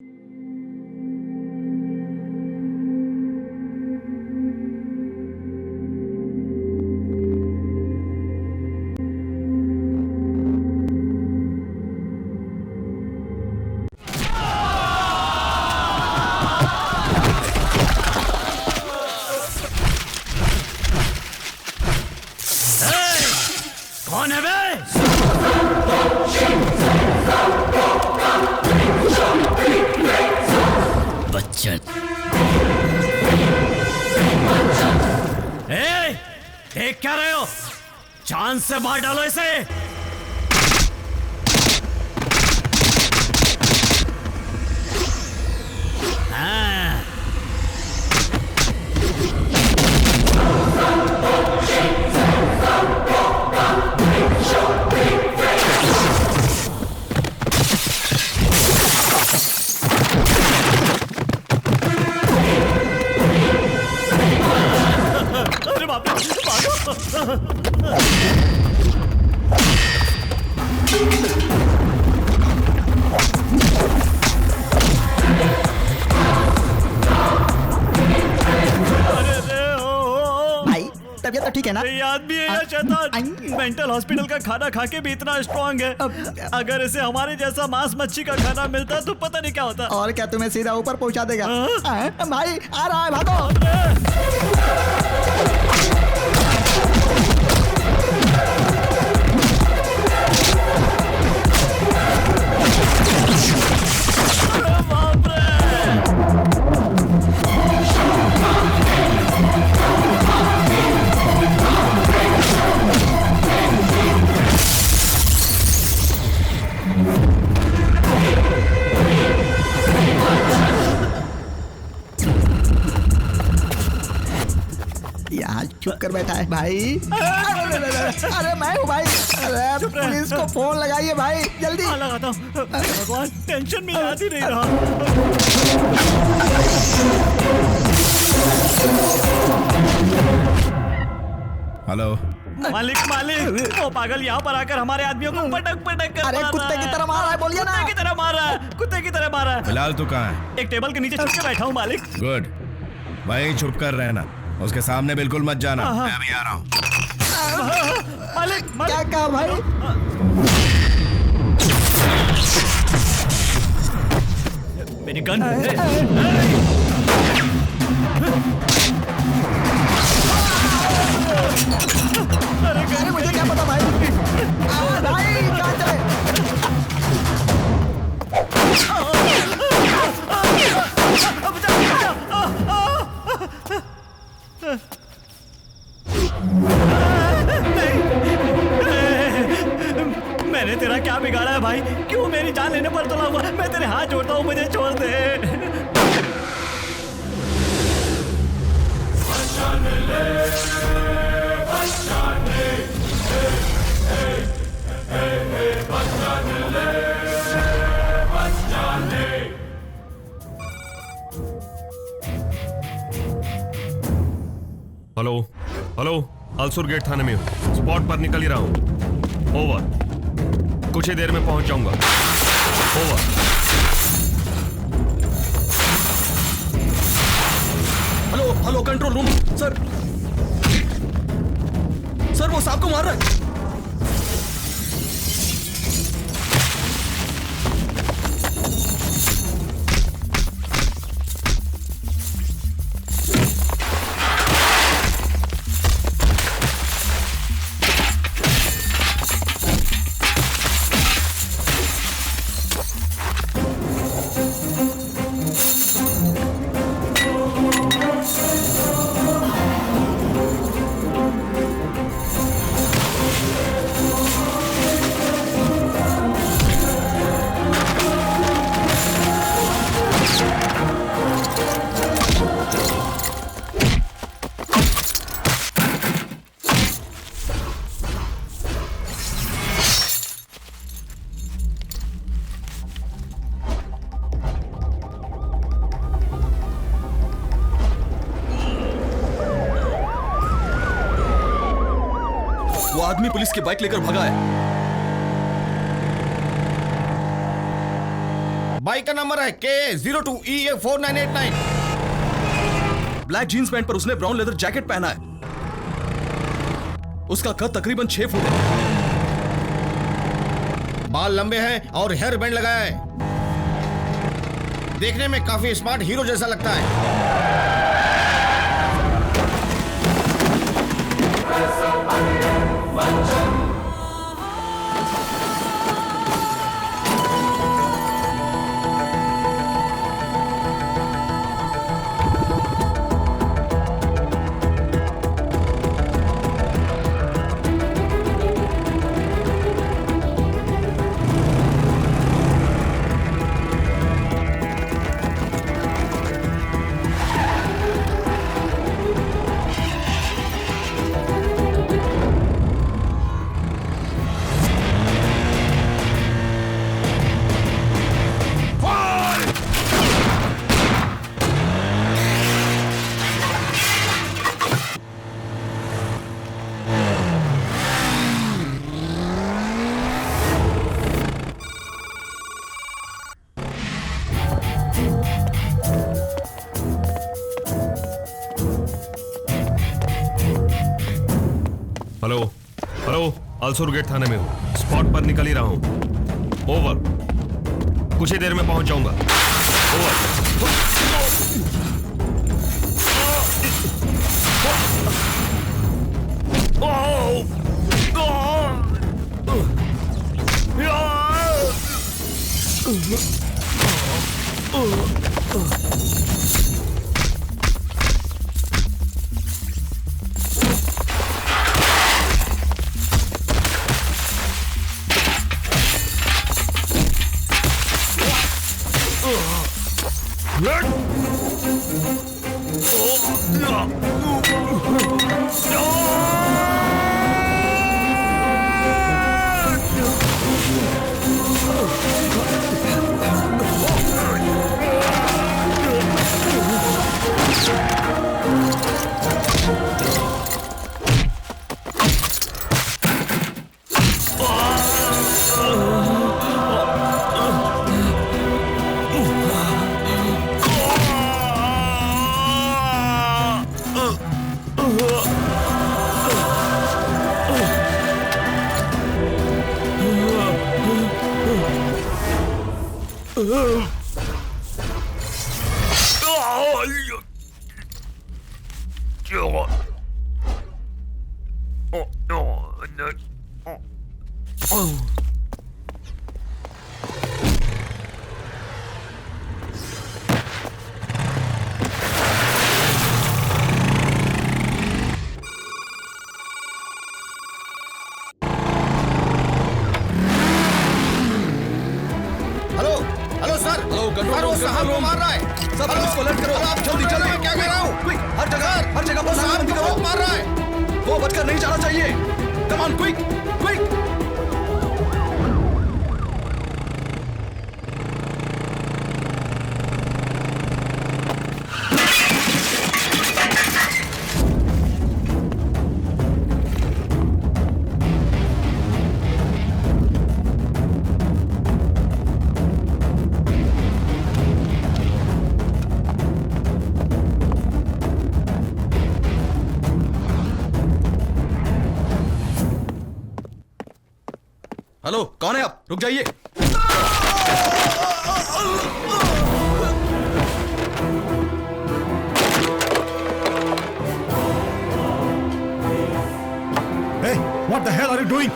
कौन है बे? बच्चन। देख क्या रहे हो? चांद से मार डालो इसे। हाँ। अरे बाप रे, भागो। तबीयत तो ठीक है ना? ये आदमी है या शैतान? मेंटल हॉस्पिटल का खाना खा के भी इतना स्ट्रांग है। अगर इसे हमारे जैसा मांस मच्छी का खाना मिलता तो पता नहीं क्या होता। और क्या तुम्हें सीधा ऊपर पहुंचा देगा? भाई आ रहा है, भागो। यहाँ चुप कर बैठा है भाई। अरे मैं हूँ भाई। अरे पुलिस को फोन लगाइए भाई, जल्दी। लगाता हूँ। भगवान, टेंशन में याद ही नहीं रहा। हेलो मालिक, वो पागल यहाँ पर आकर हमारे आदमियों को पटक पटक कर अरे कुत्ते की तरह मार रहा है, बोलिए ना। कुत्ते की तरह मार रहा है, कुत्ते की तरह मार रहा है। फिलहाल तू कहाँ है? एक टेबल के नीचे छुप के बैठा हूँ मालिक। गुड, वहीं छुप कर रहना, उसके सामने बिल्कुल मत जाना। मैं अभी आ रहा हूँ। मालिक, क्या कहा भाई? मेरी गन। अरे मुझे क्या पता भाई। भाई कहाँ चले? मैंने तेरा क्या बिगाड़ा है भाई? क्यों मेरी जान लेने पर तुला हुआ? मैं तेरे हाथ जोड़ता हूँ, मुझे छोड़ दे। हेलो हेलो, अलसुर गेट थाने में हूँ, स्पॉट पर निकल ही रहा हूँ। ओवर, कुछ ही देर में पहुंच जाऊंगा। Over. Hello hello, control room. Sir वो सांप को मार रहा है। वो आदमी पुलिस की बाइक लेकर भागा है। बाइक का नंबर है KA02EA4989। ब्लैक जीन्स पैंट पर उसने ब्राउन लेदर जैकेट पहना है। उसका कद तकरीबन 6 फुट है। बाल लंबे हैं और हेयर बैंड लगाया है। देखने में काफी स्मार्ट हीरो जैसा लगता है। हेलो हेलो, आलसूर गेट थाने में हूँ। स्पॉट पर निकल ही रहा हूँ। ओवर। कुछ ही देर में पहुंच जाऊंगा। हेलो, कौन है आप? रुक जाइए। Hey, what the hell are you doing?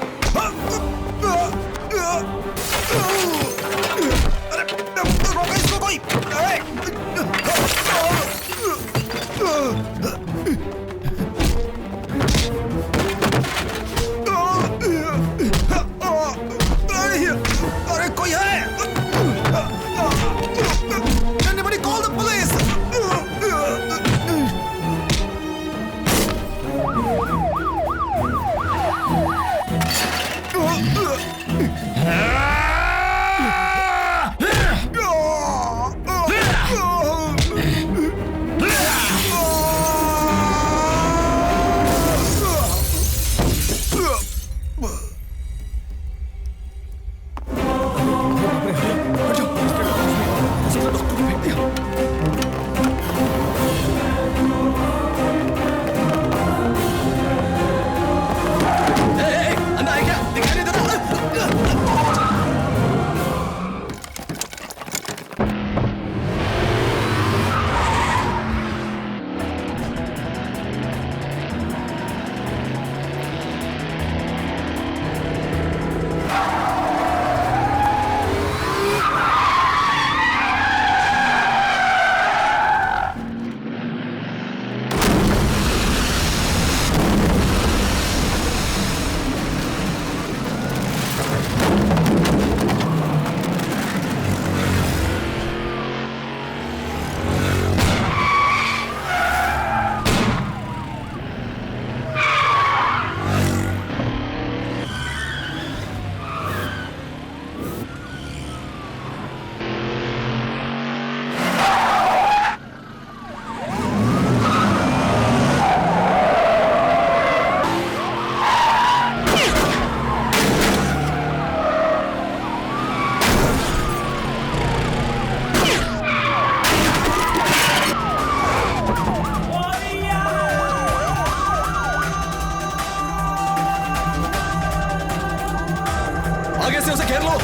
से उसे घेर लो।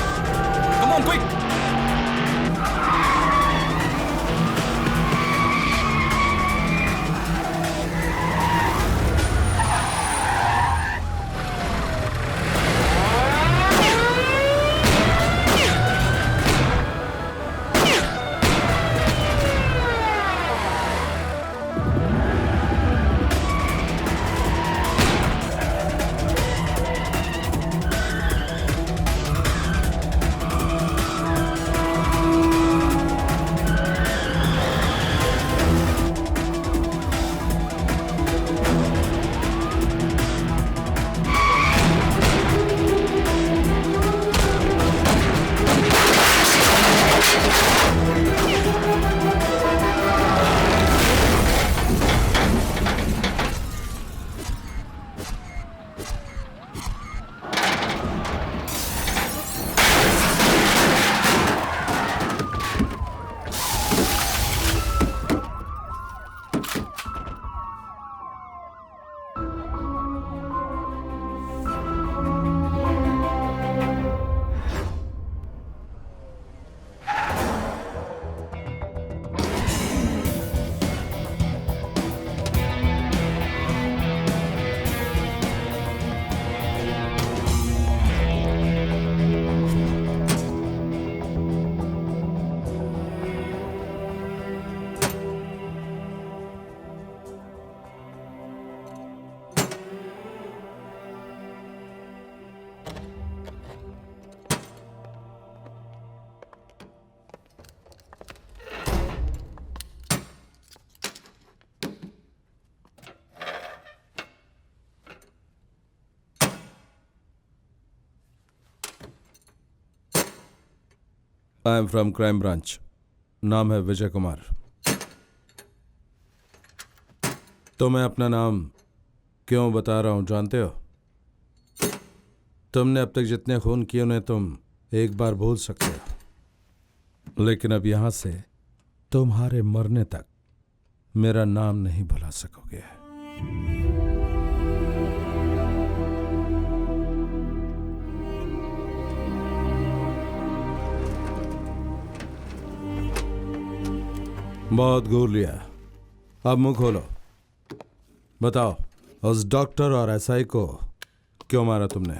Come on quick. I am from crime branch. नाम है विजय कुमार। तो मैं अपना नाम क्यों बता रहा हूं जानते हो? तुमने अब तक जितने खून किए उन्हें तुम एक बार भूल सकते हो, लेकिन अब यहां से तुम्हारे मरने तक मेरा नाम नहीं भुला सकोगे। बहुत घूर लिया, अब मुंह खोलो। बताओ, उस डॉक्टर और एसआई को क्यों मारा तुमने?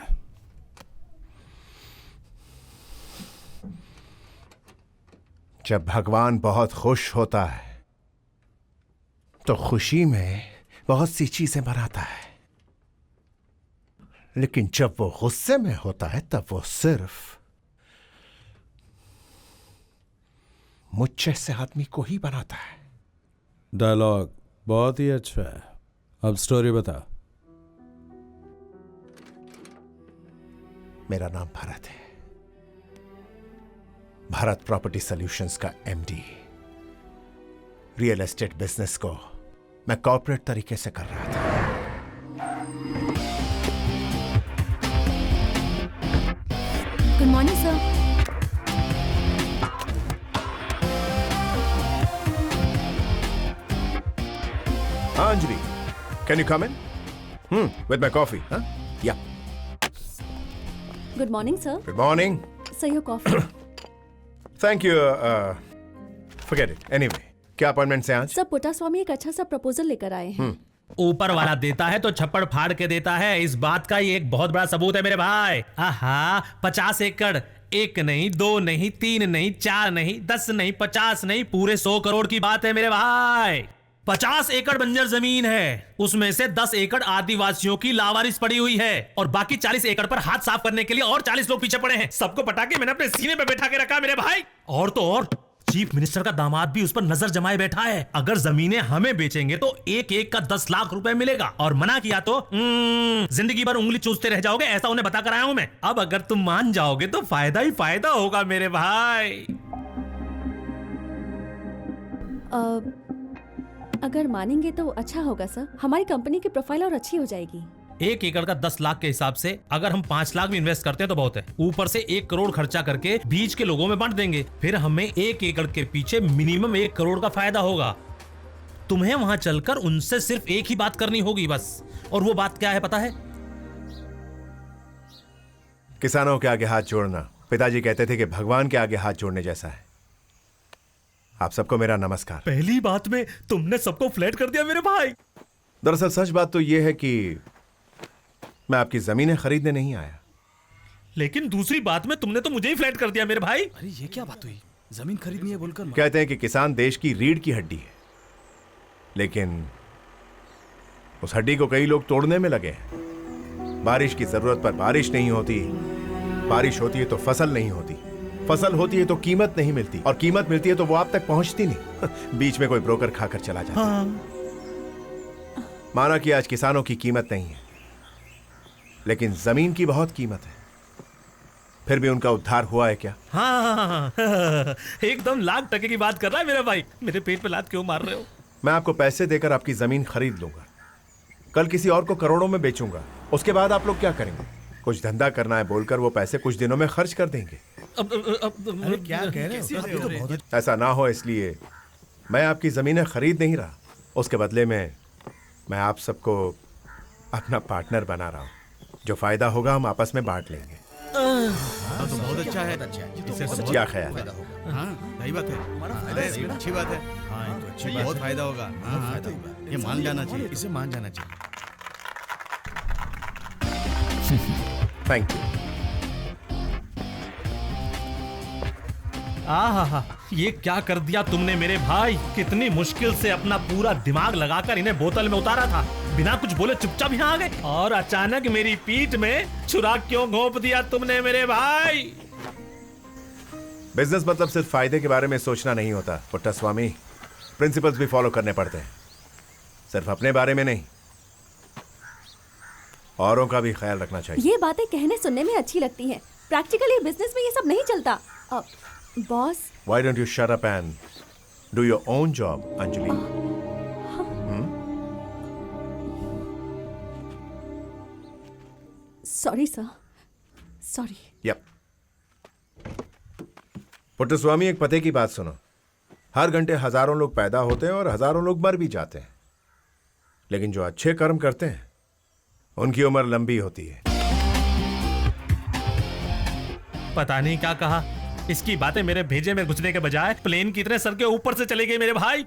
जब भगवान बहुत खुश होता है तो खुशी में बहुत सी चीजें बनाता है, लेकिन जब वो गुस्से में होता है तब वो सिर्फ मुझ जैसे आदमी को ही बनाता है। डायलॉग बहुत ही अच्छा है, अब स्टोरी बता। मेरा नाम भारत है, भारत प्रॉपर्टी सॉल्यूशंस का एमडी। रियल एस्टेट बिजनेस को मैं कॉर्पोरेट तरीके से कर रहा था। Good morning sir. Anjali, can you come in? With my coffee, huh? Yeah. Good morning sir. Good morning. Sir your coffee. Thank you. Forget it. Anyway, क्या appointment से आज? सर पुट्टास्वामी एक अच्छा सा प्रपोजल लेकर आए हैं। ऊपर वाला देता है तो छप्पड़ फाड़ के देता है, इस बात का ये एक बहुत बड़ा सबूत है मेरे भाई। आहा, 50 एकड़, एक नहीं, 2 नहीं, 3 नहीं, 4 नहीं, 10 नहीं, 50 नहीं, पूरे 100 करोड़ की बात है मेरे भाई। 50 एकड़ बंजर जमीन है, उसमें से 10 एकड़ आदिवासियों की लावारिस पड़ी हुई है और बाकी 40 एकड़ पर हाथ साफ करने के लिए और 40 लोग पीछे पड़े हैं। सबको पटा के मैंने अपने सीने पे बैठा के रखा मेरे भाई। और तो और चीफ मिनिस्टर का दामाद भी उस पर नजर जमाए बैठा है। अगर जमीनें हमें बेचेंगे तो एक एक का 10 लाख रुपए मिलेगा, और मना किया तो जिंदगी भर उंगली चूसते रह जाओगे, ऐसा उन्हें बता कर आया हूं मैं। अब अगर तुम मान जाओगे तो फायदा ही फायदा होगा मेरे भाई। अगर मानेंगे तो अच्छा होगा सर, हमारी कंपनी की प्रोफाइल और अच्छी हो जाएगी। 1 एकड़ का 10 लाख के हिसाब से अगर हम 5 लाख भी इन्वेस्ट करते हैं तो बहुत है। ऊपर से 1 करोड़ खर्चा करके बीच के लोगों में बांट देंगे, फिर हमें 1 एकड़ के पीछे मिनिमम 1 करोड़ का फायदा होगा। तुम्हें वहां चलकर उनसे सिर्फ एक ही बात करनी होगी बस, और वो बात क्या है पता है? किसानों के आगे हाथ जोड़ना पिताजी कहते थे कि भगवान के आगे हाथ जोड़ने जैसा है। आप सबको मेरा नमस्कार। पहली बात में तुमने सबको फ्लैट कर दिया मेरे भाई। दरअसल सच बात तो यह है कि मैं आपकी जमीनें खरीदने नहीं आया। लेकिन दूसरी बात में तुमने तो मुझे ही फ्लैट कर दिया मेरे भाई। अरे ये क्या बात हुई? जमीन खरीदनी है बोलकर कहते हैं कि किसान देश की रीढ़ की हड्डी है, लेकिन उस हड्डी को कई लोग तोड़ने में लगे हैं। बारिश की जरूरत पर बारिश नहीं होती, बारिश होती है तो फसल नहीं होती, फसल होती है तो कीमत नहीं मिलती, और कीमत मिलती है तो वो आप तक पहुंचती नहीं। बीच में कोई ब्रोकर खाकर चला जाता है। माना कि आज किसानों की कीमत नहीं है, लेकिन जमीन की बहुत कीमत है। फिर भी उनका उद्धार हुआ है क्या? हाँ एकदम लाख टके की बात कर रहा है मेरा भाई। मेरे पेट पे लात क्यों मार रहे हो? मैं आपको पैसे देकर आपकी जमीन खरीद लूंगा, कल किसी और को करोड़ों में बेचूंगा। उसके बाद आप लोग क्या करेंगे? कुछ धंधा करना है बोलकर वो पैसे कुछ दिनों में खर्च कर देंगे। अरे क्या कह रहे हो? ऐसा ना हो इसलिए मैं आपकी जमीनें खरीद नहीं रहा। उसके बदले में मैं आप सबको अपना पार्टनर बना रहा हूं। जो फायदा होगा हम आपस में बांट लेंगे। तो बहुत अच्छा है। क्या ख्याल है? सही बात है। अरे अच्छी बात है। हाँ, तो अच्छी बात, बहुत फायदा होगा। हाँ, तो ये मान जाना चाहिए, इसे मान जाना चाहिए। Thank you. आहा, ये क्या कर दिया तुमने मेरे भाई। कितनी मुश्किल से अपना पूरा दिमाग लगाकर इन्हें बोतल में उतारा था। बिना कुछ बोले चुपचाप यहाँ आ गए, और अचानक मेरी पीठ में छुरा क्यों घोंप दिया तुमने मेरे भाई? बिजनेस मतलब सिर्फ फायदे के बारे में सोचना नहीं होता पुट्टास्वामी। प्रिंसिपल्स भी फॉलो करने पड़ते हैं, सिर्फ अपने बारे में नहीं, औरों का भी ख्याल रखना चाहिए। ये बातें कहने सुनने में अच्छी लगती हैं, प्रैक्टिकली बिजनेस में ये सब नहीं चलता। Boss, Why don't you shut up and do your own job, Anjali? Sorry sir, sorry. Yep. Puttaswamy, एक पते की बात सुनो। हर घंटे हजारों लोग पैदा होते हैं और हजारों लोग मर भी जाते हैं, लेकिन जो अच्छे कर्म करते हैं उनकी उम्र लंबी होती है। पता नहीं क्या कहा। इसकी बातें मेरे भेजे में घुसने के बजाय प्लेन की तरह सर के ऊपर से चले गए मेरे भाई।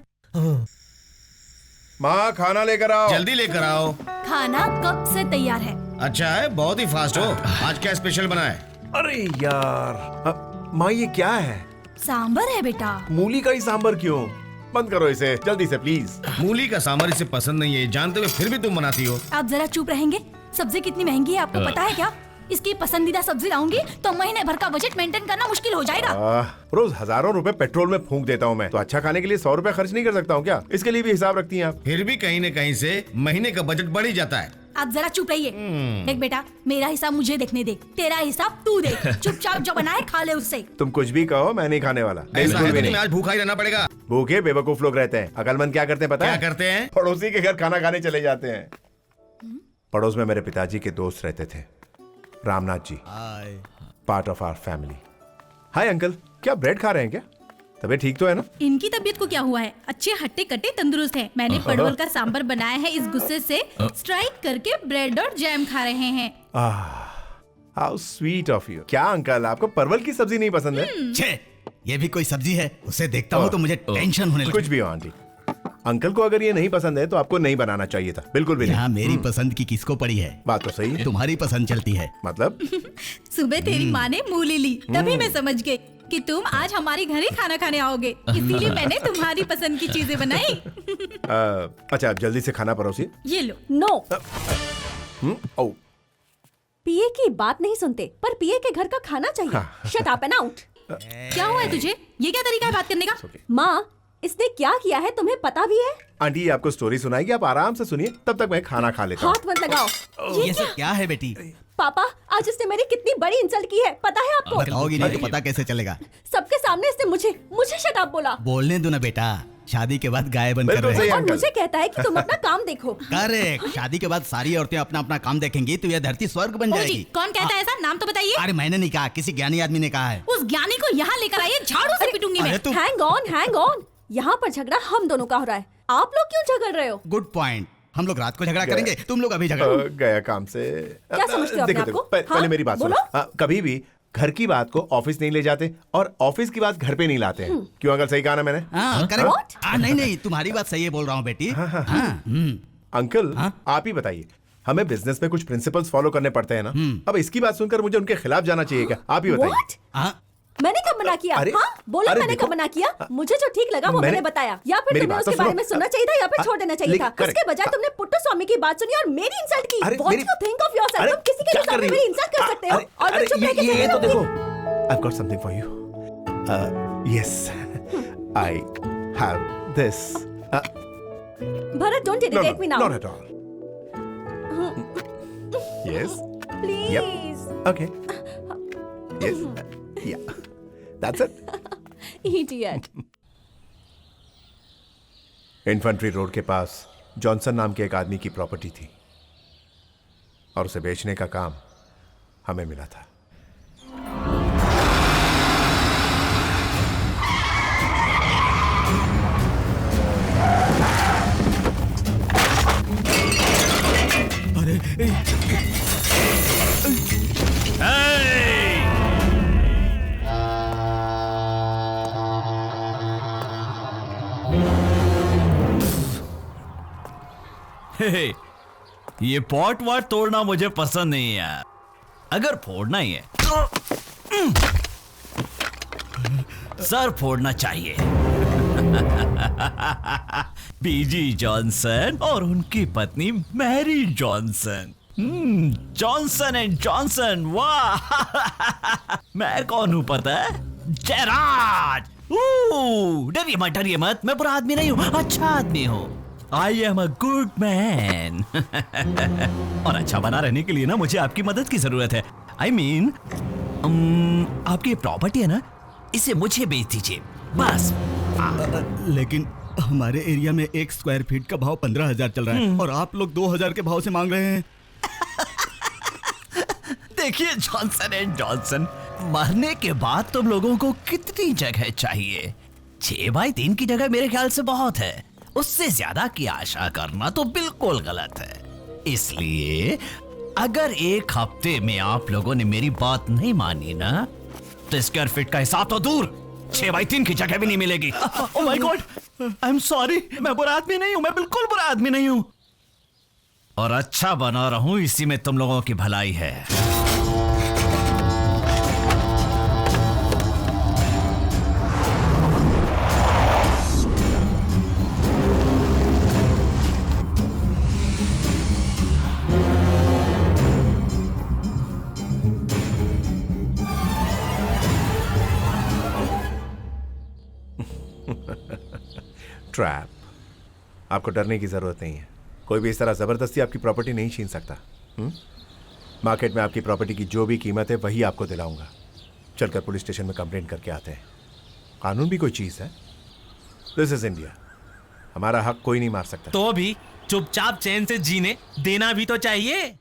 माँ, खाना लेकर आओ। जल्दी लेकर आओ। खाना कब से तैयार है? अच्छा है, बहुत ही फास्ट हो। आज क्या स्पेशल बना है? अरे यार, माँ ये क्या है? सांबर है बेटा। मूली का ही सांबर क्यों? बंद करो इसे जल्दी से प्लीज। मूली का सांबर इसे पसंद नहीं है, जानते हुए फिर भी तुम बनाती हो। आप जरा चुप रहेंगे? सब्जी कितनी महंगी है आपको पता है क्या? इसकी पसंदीदा सब्जी लाऊंगी तो महीने भर का बजट मेंटेन करना मुश्किल हो जाएगा। रोज हजारों रुपए पेट्रोल में फूंक देता हूँ मैं, तो अच्छा खाने के लिए 100 रुपए खर्च नहीं कर सकता हूँ क्या? इसके लिए भी हिसाब रखती हैं आप? फिर भी कहीं न कहीं से महीने का बजट बढ़ ही जाता है। आप जरा चुप रहिए। देख बेटा, मेरा हिसाब मुझे देखने दे, तेरा हिसाब तू देख। चुपचाप जो बनाए खा ले उससे। तुम कुछ भी कहो, मैं नहीं खाने वाला। ऐसा है तो तुम्हें आज भूखा ही रहना पड़ेगा। भूखे बेवकूफ लोग रहते हैं, अकलमंद क्या करते हैं पता है? क्या करते हैं? पड़ोसी के घर खाना खाने चले जाते हैं। पड़ोस में मेरे पिताजी के दोस्त रहते थे, Ramnath ji, part of our family. Hi uncle, क्या ब्रेड खा रहे हैं क्या? तबीयत ठीक तो है ना? इनकी तबीयत को क्या हुआ है? अच्छे हट्टे कट्टे तंदुरुस्त हैं। मैंने परवल का सांबर बनाया है, इस गुस्से से स्ट्राइक करके ब्रेड और जैम खा रहे हैं। How sweet of you. क्या अंकल, आपको परवल की सब्जी नहीं पसंद है? छे, ये भी कोई सब्जी है? उसे देखता हूँ तो मुझे टेंशन होने लगती है। कुछ भी हो आंटी, अंकल को अगर ये नहीं पसंद है तो आपको नहीं बनाना चाहिए था, बिल्कुल भी नहीं। यहाँ मेरी पसंद की किसको पड़ी है? बात तो सही है। तुम्हारी पसंद चलती है। मतलब? सुबह तेरी माँ ने मूली ली, तभी मैं समझ गई कि तुम आज हमारे घर ही खाना खाने आओगे, इसीलिए मैंने तुम्हारी पसंद की चीजें बनाई। अच्छा, आप जल्दी से खाना परोसिए। ये लो। नो, ओ, पीए की बात नहीं सुनते, पर पीए के घर का खाना चाहिए। Shut up and out. क्या हुआ है तुझे? ये क्या तरीका है बात करने का? माँ, इसने क्या किया है तुम्हें पता भी है? आंटी आपको स्टोरी सुनाएगी, आप आराम से सुनिए, तब तक मैं खाना खा लेता हूँ। हाथ मत लगाओ। ये सब क्या है बेटी? पापा, आज इसने मेरी कितनी बड़ी इंसल्ट की है, पता है आपको? बताओगी नहीं तो पता कैसे चलेगा? सबके सामने इसने मुझे शट अप बोला। बोलने दो ना बेटा, शादी के बाद गाय बन कर बिल्कुल रहे सही हैं। और मुझे कहता है कि तुम अपना काम देखो। करेक्ट। शादी के बाद सारी औरतें अपना अपना काम देखेंगी तो यह धरती स्वर्ग बन जाएगी। कौन कहता है ऐसा? नाम तो बताइए। अरे मैंने नहीं कहा, किसी ज्ञानी आदमी ने कहा है। उस ज्ञानी को यहाँ लेकर आइए, झाड़ू से पीटूंगी मैं। Hang on. यहाँ पर झगड़ा हम दोनों का हो रहा है, आप लोग क्यों झगड़ रहे हो? Good point. हम लोग रात को झगड़ा करेंगे, तुम लोग अभी झगड़ा। गया काम से। क्या समझते हो अपने देखो, आप को? पहले हाँ? मेरी बात सुनो। बोलो। कभी भी घर की बात को ऑफिस नहीं ले जाते और ऑफिस की बात घर पे नहीं लाते हैं। क्यों अंकल, सही कहा ना मैंने? हाँ, What? करेक्ट। नहीं नहीं, तुम्हारी बात सही है, बोल रहा हूँ बेटी। अंकल, आप ही बताइए, हमें बिजनेस में कुछ प्रिंसिपल्स फॉलो करने पड़ते हैं ना। अब इसकी बात सुनकर मुझे उनके खिलाफ जाना चाहिए क्या? आप ही What? बताइए। मैंने कब मना किया? अरे- हाँ बोलो, अरे मैंने देखो- कब मना किया? मुझे जो ठीक लगा वो मैंने बताया, या फिर मेरी तुम्हें बात तो उसके बारे सुनो। में सुनना चाहिए था या फिर छोड़ देना चाहिए था। correct। उसके बजाय तुमने पुट्टू स्वामी की बात सुनी और मेरी इंसल्ट की। अरे What मेरी- you think of yourself? अरे तुम किसी के क्या भी कर सामने रही हो? मेरी इंसल्ट कर सकते हो और मैं चुप रह के ये तो सहने देखो। लगूंगी। I've got something for you. Yes, I have this. Bharat, don't irritate me now. Not at all. Yes. Please. Okay. Yes. Yeah. That's it. Idiot. Infantry road के पास जॉनसन नाम के एक आदमी की प्रॉपर्टी थी और उसे बेचने का काम हमें मिला था। ये पॉट वाट तोड़ना मुझे पसंद नहीं है। अगर फोड़ना ही है सर फोड़ना चाहिए। बीजी जॉनसन और उनकी पत्नी Mary Johnson. Johnson and Johnson, वाह। मैं कौन हूं पता है? जयराज। डरिए मत, मैं बुरा आदमी नहीं हूं, अच्छा आदमी हूं। I am a good man. और अच्छा बना रहने के लिए ना मुझे आपकी मदद की जरूरत है। आई मीन आपकी प्रॉपर्टी है ना, इसे मुझे बेच दीजिए बस। लेकिन हमारे एरिया में 1 स्क्वायर फीट का भाव 15,000 चल रहा है और आप लोग 2,000 के भाव से मांग रहे हैं। देखिए जॉनसन एंड जॉनसन, मरने के बाद तुम लोगों को कितनी जगह चाहिए? 6x3 की जगह मेरे ख्याल से बहुत है। उससे ज्यादा की आशा करना तो बिल्कुल गलत है। इसलिए अगर 1 हफ्ते में आप लोगों ने मेरी बात नहीं मानी ना, तो स्क्वायर फीट का हिसाब तो दूर, 6x3 की जगह भी नहीं मिलेगी। Oh my God, I am sorry. मैं बुरा आदमी नहीं हूं, मैं बिल्कुल बुरा आदमी नहीं हूं। और अच्छा बना रहा हूं, इसी में तुम लोगों की भलाई है। ट्रैप। आपको डरने की जरूरत नहीं है। कोई भी इस तरह जबरदस्ती आपकी प्रॉपर्टी नहीं छीन सकता। मार्केट में आपकी प्रॉपर्टी की जो भी कीमत है वही आपको दिलाऊंगा। चलकर पुलिस स्टेशन में कंप्लेंट करके आते हैं। कानून भी कोई चीज है। This is India. हमारा हक कोई नहीं मार सकता। तो भी चुपचाप चैन से जीने देना भी तो चाहिए।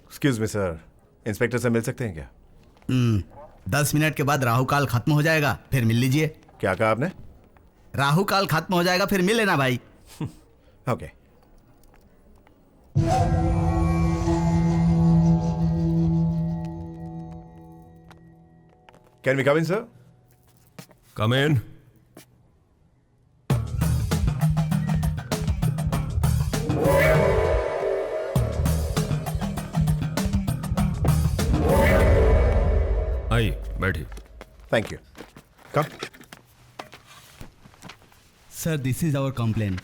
एक्सक्यूज मी सर, इंस्पेक्टर से मिल सकते हैं क्या? 10 मिनट के बाद राहु काल खत्म हो जाएगा, फिर मिल लीजिए। क्या कहा आपने? राहु काल खत्म हो जाएगा, फिर मिल लेना भाई। Okay. Can we come in sir? Come in. आइए बैठिए। Thank you. Come. Sir, this is our complain.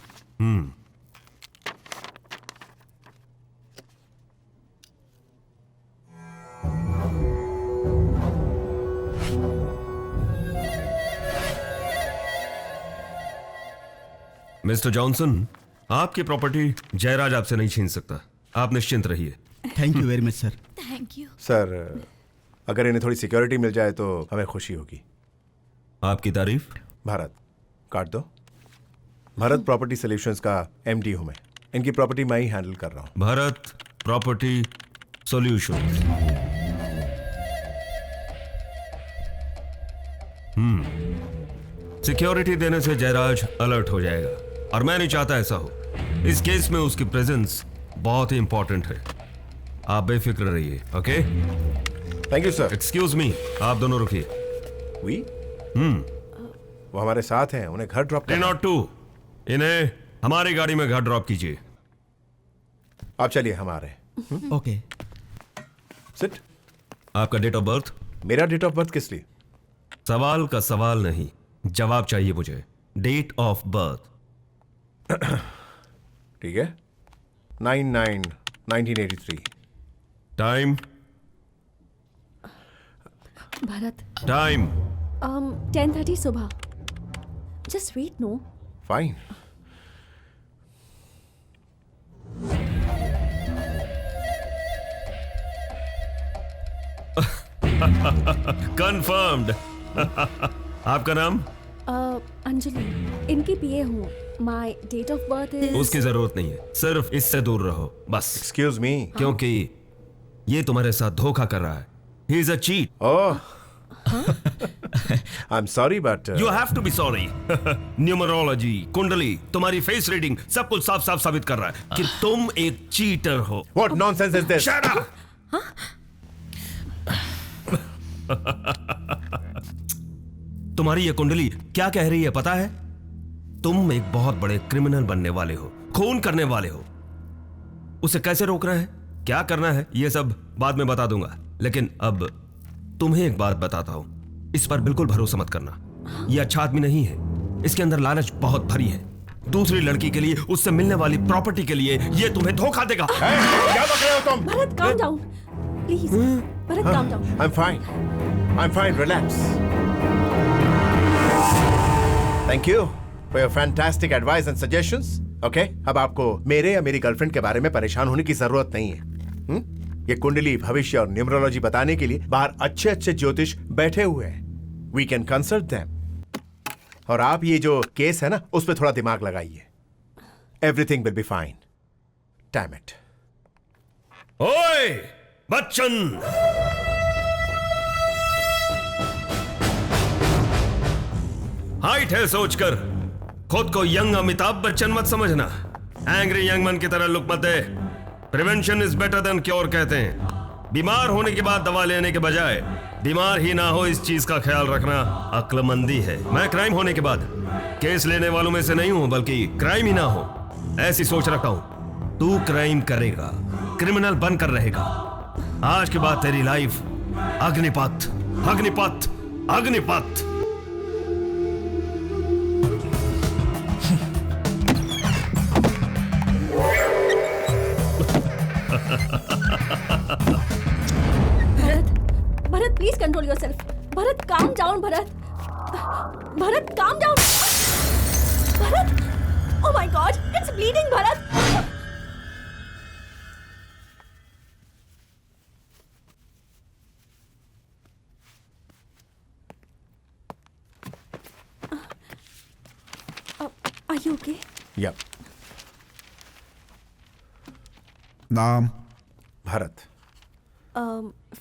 Mister Johnson, आपकी प्रॉपर्टी जयराज आपसे नहीं छीन सकता। आप निश्चिंत रहिए। Thank you very much sir. Thank you. Sir, अगर इन्हें थोड़ी सिक्योरिटी मिल जाए तो हमें खुशी होगी। आपकी तारीफ। भारत, काट दो। भारत प्रॉपर्टी सॉल्यूशंस का एमडी हूं मैं। इनकी प्रॉपर्टी मैं ही हैंडल कर रहा हूं। Bharat property solution. सिक्योरिटी देने से जयराज अलर्ट हो जाएगा और मैं नहीं चाहता ऐसा हो। इस केस में उसकी प्रेजेंस बहुत ही इंपॉर्टेंट है। आप बेफिक्र रहिए। Okay, thank you sir. Excuse me, आप दोनों रुकिए। वो हमारे साथ हैं, उन्हें घर ड्रॉप 302, इन्हें हमारी गाड़ी में घर ड्रॉप कीजिए। आप चलिए हमारे। ओके। सिट। आपका डेट ऑफ बर्थ? मेरा डेट ऑफ बर्थ किस लिए? सवाल का सवाल नहीं, जवाब चाहिए मुझे। Date of birth. ठीक है, 9/9/1983। टाइम? भरत, टाइम 10:30 सुबह। Just wait. No fine. Confirmed. आपका नाम? अंजलि, इनकी पीए हूँ। My date of birth is. उसकी जरूरत नहीं है, सिर्फ इससे दूर रहो बस। Excuse me. क्योंकि ये तुम्हारे साथ धोखा कर रहा है। He is a cheat. Oh, I am sorry but you have to be sorry. Numerology, कुंडली, तुम्हारी फेस रीडिंग सब कुछ साफ साफ साबित कर रहा है कि तुम एक चीटर हो। What nonsense is this? Shut up. तुम्हारी ये कुंडली क्या कह रही है पता है? तुम एक बहुत बड़े क्रिमिनल बनने वाले हो, खून करने वाले हो। उसे कैसे रोकना है, क्या करना है, ये सब बाद में बता दूंगा। लेकिन अब तुम्हें एक बात बताता हूं, इस पर बिल्कुल भरोसा मत करना। ये अच्छा आदमी नहीं है, इसके अंदर लालच बहुत भरी है। दूसरी लड़की के लिए, उससे मिलने वाली प्रॉपर्टी के लिए ये तुम्हें धोखा देगा। क्या बक रहे हो तुम? Bharat, calm down, please. Bharat, calm down. I'm fine. I'm fine. Relax. Thank you for your fantastic advice and suggestions. Okay? अब आपको मेरे या मेरी गर्लफ्रेंड के बारे में परेशान होने की जरूरत नहीं है। ये कुंडली, भविष्य और न्यूमरोलॉजी बताने के लिए बाहर अच्छे अच्छे ज्योतिष बैठे हुए हैं। We can consult them. और आप ये जो केस है ना, उस पर थोड़ा दिमाग लगाइए। Everything will be fine. Damn it. ओए बच्चन, हाइट है सोचकर खुद को यंग अमिताभ बच्चन मत समझना। एंग्री यंग मैन की तरह लुक मत दे। Prevention is better than cure कहते हैं। बीमार होने के बाद दवा लेने के बजाय बीमार ही ना हो इस चीज का ख्याल रखना अक्लमंदी है। मैं क्राइम होने के बाद केस लेने वालों में से नहीं हूं, बल्कि क्राइम ही ना हो ऐसी सोच रखता हूं। तू क्राइम करेगा, क्रिमिनल बनकर रहेगा। आज के बाद तेरी life Agnipath, Agnipath, Agnipath. Bharat, please control yourself. Bharat, calm down, Bharat. Bharat, calm down. Bharat, oh my God, it's bleeding, Bharat. Are you okay? Yep. नाम? भारत।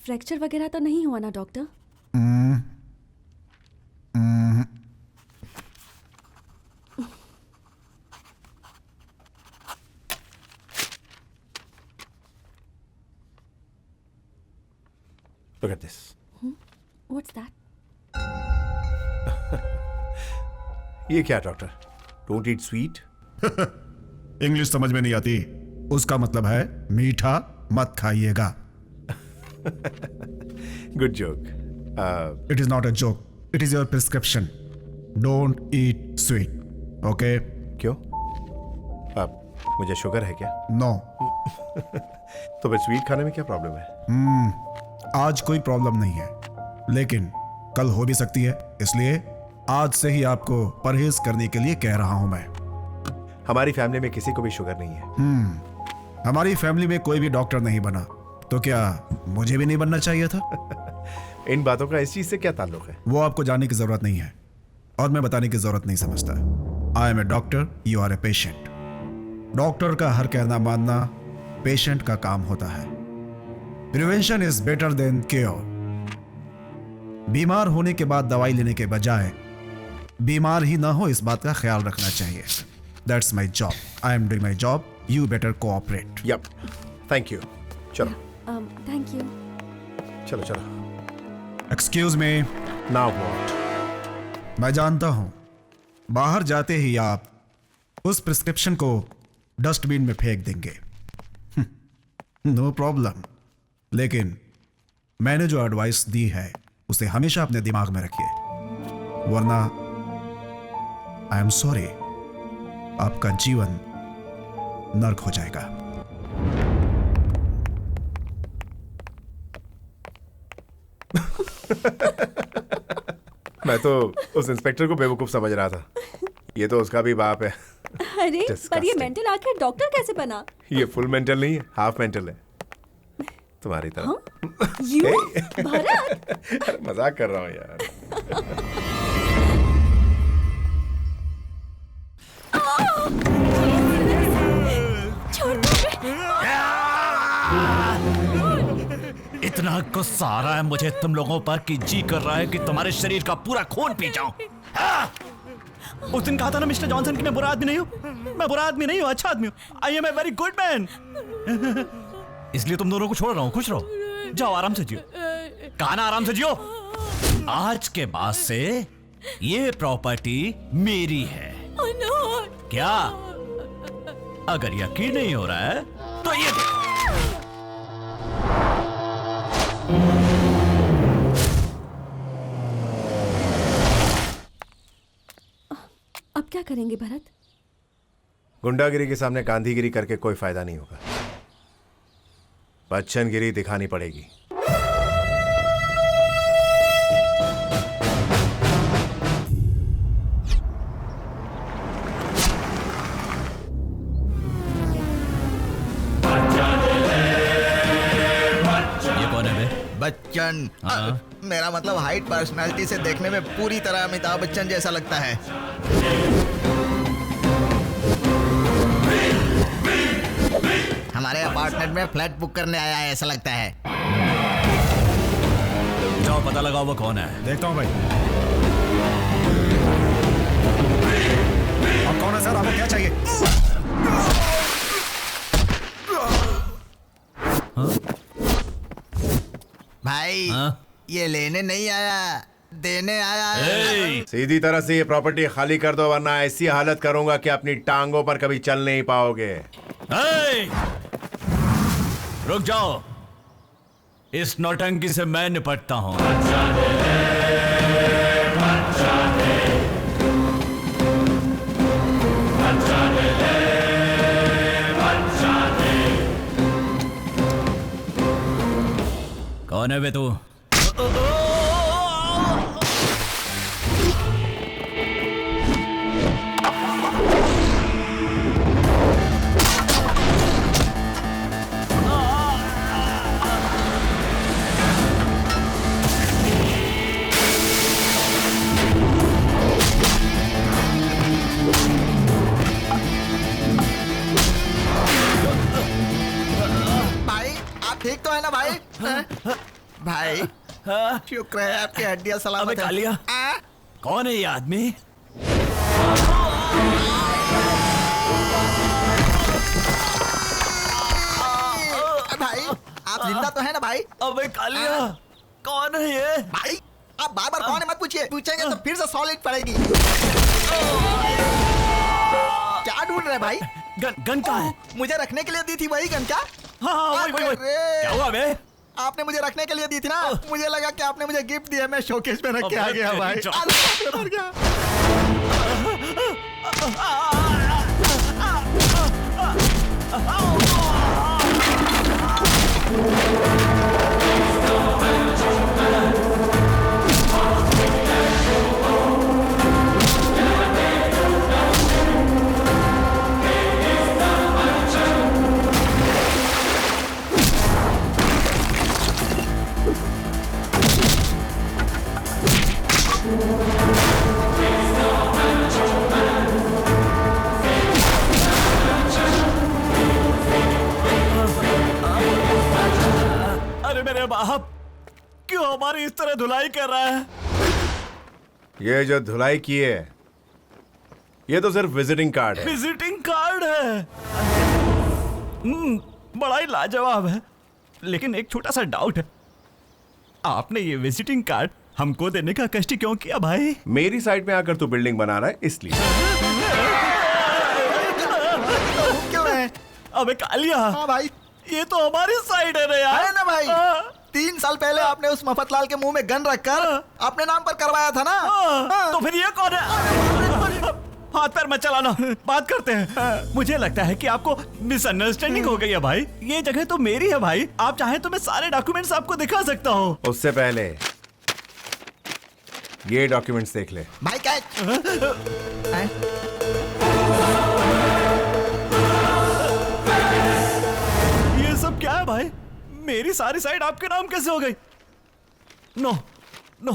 फ्रैक्चर वगैरह तो नहीं हुआ ना doctor? Look at this. What's that? ये क्या doctor? Don't eat sweet. English समझ में नहीं आती, उसका मतलब है मीठा मत खाइएगा। Good joke. It is not a joke. It is your prescription. Don't eat sweet. Okay? क्यों? मुझे शुगर है क्या? No. तो फिर स्वीट खाने में क्या प्रॉब्लम है? आज कोई प्रॉब्लम नहीं है, लेकिन कल हो भी सकती है, इसलिए आज से ही आपको परहेज करने के लिए कह रहा हूं मैं। हमारी फैमिली में किसी को भी शुगर नहीं है। हमारी फैमिली में कोई भी डॉक्टर नहीं बना, तो क्या मुझे भी नहीं बनना चाहिए था? इन बातों का इस चीज से क्या ताल्लुक है? वो आपको जानने की जरूरत नहीं है और मैं बताने की जरूरत नहीं समझता। I am a doctor, you are a patient. Doctor का हर कहना मानना पेशेंट का काम होता है। Prevention is better than cure. बीमार होने के बाद दवाई लेने के बजाय बीमार ही ना हो इस बात का ख्याल रखना चाहिए. That's my job. I am doing my job. You better cooperate. Yup, thank you. चलो थैंक यू. चलो चलो. Excuse me. Now what? मैं जानता हूं बाहर जाते ही आप उस प्रिस्क्रिप्शन को डस्टबिन में फेंक देंगे. No problem. लेकिन मैंने जो एडवाइस दी है उसे हमेशा अपने दिमाग में रखिए, वरना आई एम सॉरी आपका जीवन नर्क हो जाएगा. मैं तो उस इंस्पेक्टर को बेवकूफ समझ रहा था. ये तो उसका भी बाप है. अरे पर ये मेंटल आखिर डॉक्टर कैसे बना? ये फुल मेंटल नहीं है, हाफ मेंटल है तुम्हारी तरह. यू भरत? अरे मजाक कर रहा हूँ यार. इतना गुस्सा आ रहा है मुझे तुम लोगों पर कि जी कर रहा है कि तुम्हारे शरीर का पूरा खून पी जाऊं. उस दिन कहा था ना मिस्टर जॉनसन कि मैं बुरा आदमी नहीं हूँ. मैं बुरा आदमी नहीं हूँ, अच्छा आदमी हूँ. I am a very good man. इसलिए तुम दोनों को छोड़ रहा हूं. खुश रहो, जाओ आराम से जियो. कहा ना आराम से जियो. आज के बाद से ये प्रॉपर्टी मेरी है. क्या अगर यकीन नहीं हो रहा है तो ये देखो. अब क्या करेंगे भरत? गुंडागिरी के सामने गांधीगिरी करके कोई फायदा नहीं होगा. बच्चनगिरी दिखानी पड़ेगी. ये कौन है बे? बच्चन. मेरा मतलब हाइट पर्सनालिटी से देखने में पूरी तरह अमिताभ बच्चन जैसा लगता है. हमारे अपार्टमेंट में फ्लैट बुक करने आया है ऐसा लगता है. जाओ पता लगाओ वो कौन है. देखता हूं भाई. आप कौन है सर? आपको क्या चाहिए? भाई ये लेने नहीं आया, देने आया है. सीधी तरह से ये प्रॉपर्टी खाली कर दो, वरना ऐसी हालत करूंगा कि अपनी टांगों पर कभी चल नहीं पाओगे. रुक जाओ, इस नौटंकी से मैं निपटता हूं. कौन है बे तू? ठीक तो है ना भाई? भाई शुक्र है आपकी हड्डियां सलामत है. कालिया, कौन है ये आदमी? भाई आप जिंदा तो है ना भाई? अबे कालिया, कौन है ये? भाई आप बार बार कौन है मत पूछिए. पूछेंगे तो फिर से सॉलिड पड़ेगी. क्या ढूंढ रहे भाई? गन कहाँ है? मुझे रखने के लिए दी थी वही गन. क्या? हाँ, वही. क्या हुआ बे? आपने मुझे रखने के लिए दी थी ना. मुझे लगा कि आपने मुझे गिफ्ट दिया, मैं शोकेस में रख के आ गया भाई. मर गया. अरे मेरे बाप, क्यों तो हमारी इस तरह धुलाई कर रहा है। ये जो धुलाई की है ये तो सिर्फ विजिटिंग कार्ड है। विजिटिंग कार्ड है। बड़ा ही लाजवाब है, लेकिन एक छोटा सा डाउट है। आपने ये विजिटिंग कार्ड हमको देने का कष्ट क्यों किया भाई? मेरी साइड में आकर तू बिल्डिंग बना रहा है इसलिए। क्यों है? अबे कालिया, हाँ भाई, ये तो हमारी साइड है ना यार। है ना भाई? 3 साल पहले आपने उस मफतलाल के मुंह में गन रखकर अपने नाम पर करवाया था ना। तो फिर ये कौन है? हाथ पैर मत चलाना, बात करते हैं। मुझे लगता है कि आपको मिसअंडरस्टैंडिंग हो गई है भाई। ये जगह तो मेरी है भाई, आप चाहें तो मैं सारे डॉक्यूमेंट्स आपको दिखा सकता हूँ। उससे पहले ये डॉक्यूमेंट्स देख ले। भाई क्या ये सब क्या है भाई? मेरी सारी साइड आपके नाम कैसे हो गई? नो नो,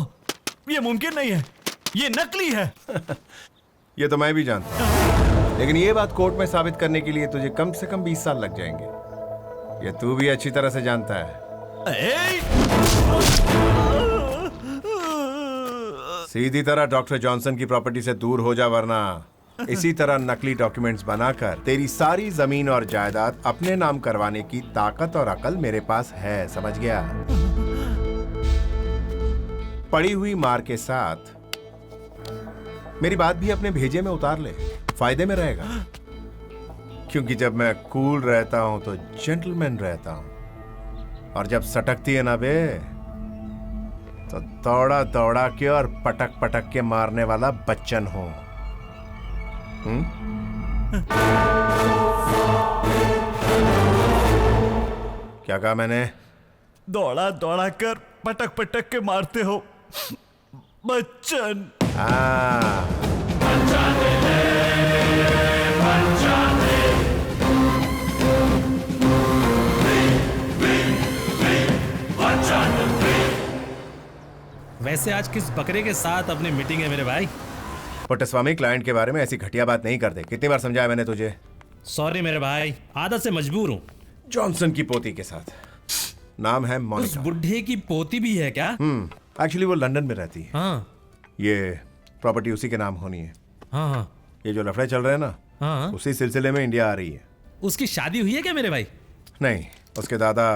ये मुमकिन नहीं है, ये नकली है। ये तो मैं भी जानता हूँ, लेकिन ये बात कोर्ट में साबित करने के लिए तुझे कम से कम 20 साल लग जाएंगे। ये तू भी अच्छी तरह से जानता है। सीधी तरह डॉक्टर जॉनसन की प्रॉपर्टी से दूर हो जा, वरना इसी तरह नकली डॉक्यूमेंट्स बनाकर तेरी सारी जमीन और जायदाद अपने नाम करवाने की ताकत और अकल मेरे पास है, समझ गया? पड़ी हुई मार के साथ मेरी बात भी अपने भेजे में उतार ले, फायदे में रहेगा। क्योंकि जब मैं कूल रहता हूं तो जेंटलमैन रहता हूं, और जब सटकती है ना बे तो दौड़ा दौड़ा के और पटक पटक के मारने वाला बच्चन हूं। क्या कहा मैंने? दौड़ा दौड़ा कर पटक पटक के मारते हो बच्चन। वैसे आज किस बकरे के साथ अपनी मीटिंग है मेरे भाई? पुट्टस्वामी, क्लाइंट के बारे में ऐसी घटिया बात नहीं करते। कितनी बार समझाया मैंने तुझे? सॉरी मेरे भाई, आदत से मजबूर हूँ। जॉनसन की पोती के साथ, नाम है उस मोनिका। बुढ़े की पोती भी है क्या? एक्चुअली वो लंदन में रहती है। हाँ। ये प्रॉपर्टी उसी के नाम होनी है। हाँ हाँ। ये जो लफड़े चल रहे हैं ना, हाँ। उसी सिलसिले में इंडिया आ रही है। उसकी शादी हुई है क्या मेरे भाई? नहीं, उसके दादा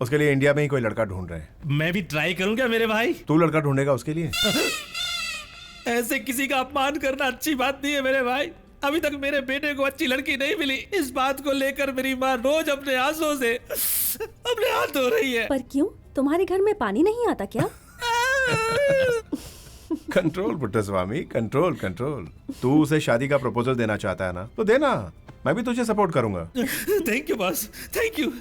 उसके लिए इंडिया में ही कोई लड़का ढूंढ रहे हैं। मैं भी ट्राई करूं क्या मेरे भाई? तू लड़का ढूंढेगा उसके लिए? ऐसे किसी का अपमान करना अच्छी बात नहीं है मेरे भाई। अभी तक मेरे बेटे को अच्छी लड़की नहीं मिली, इस बात को लेकर मेरी माँ रोज अपने आंसुओं से अपने हाथ धो रही है। पर क्यों, तुम्हारे घर में पानी नहीं आता क्या? Control Puttaswamy, control control. तू उसे शादी का प्रपोजल देना चाहता है ना, तो देना, मैं भी तुझे सपोर्ट करूंगा। Thank you boss, thank you.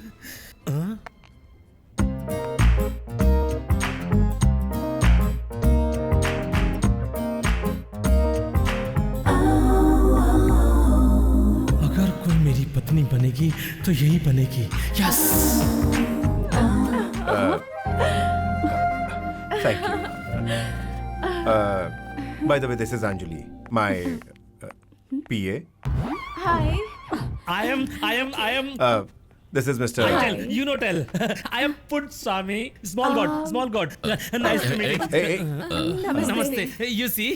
अगर कोई मेरी पत्नी बनेगी तो यही बनेगी। Yes. Thank you. By the way, this is Anjali, my PA. Hi. I am. This is Mr. I tell, you know tell. I am Putswami, small god. Nice to meet you. Hey. Namaste. You see,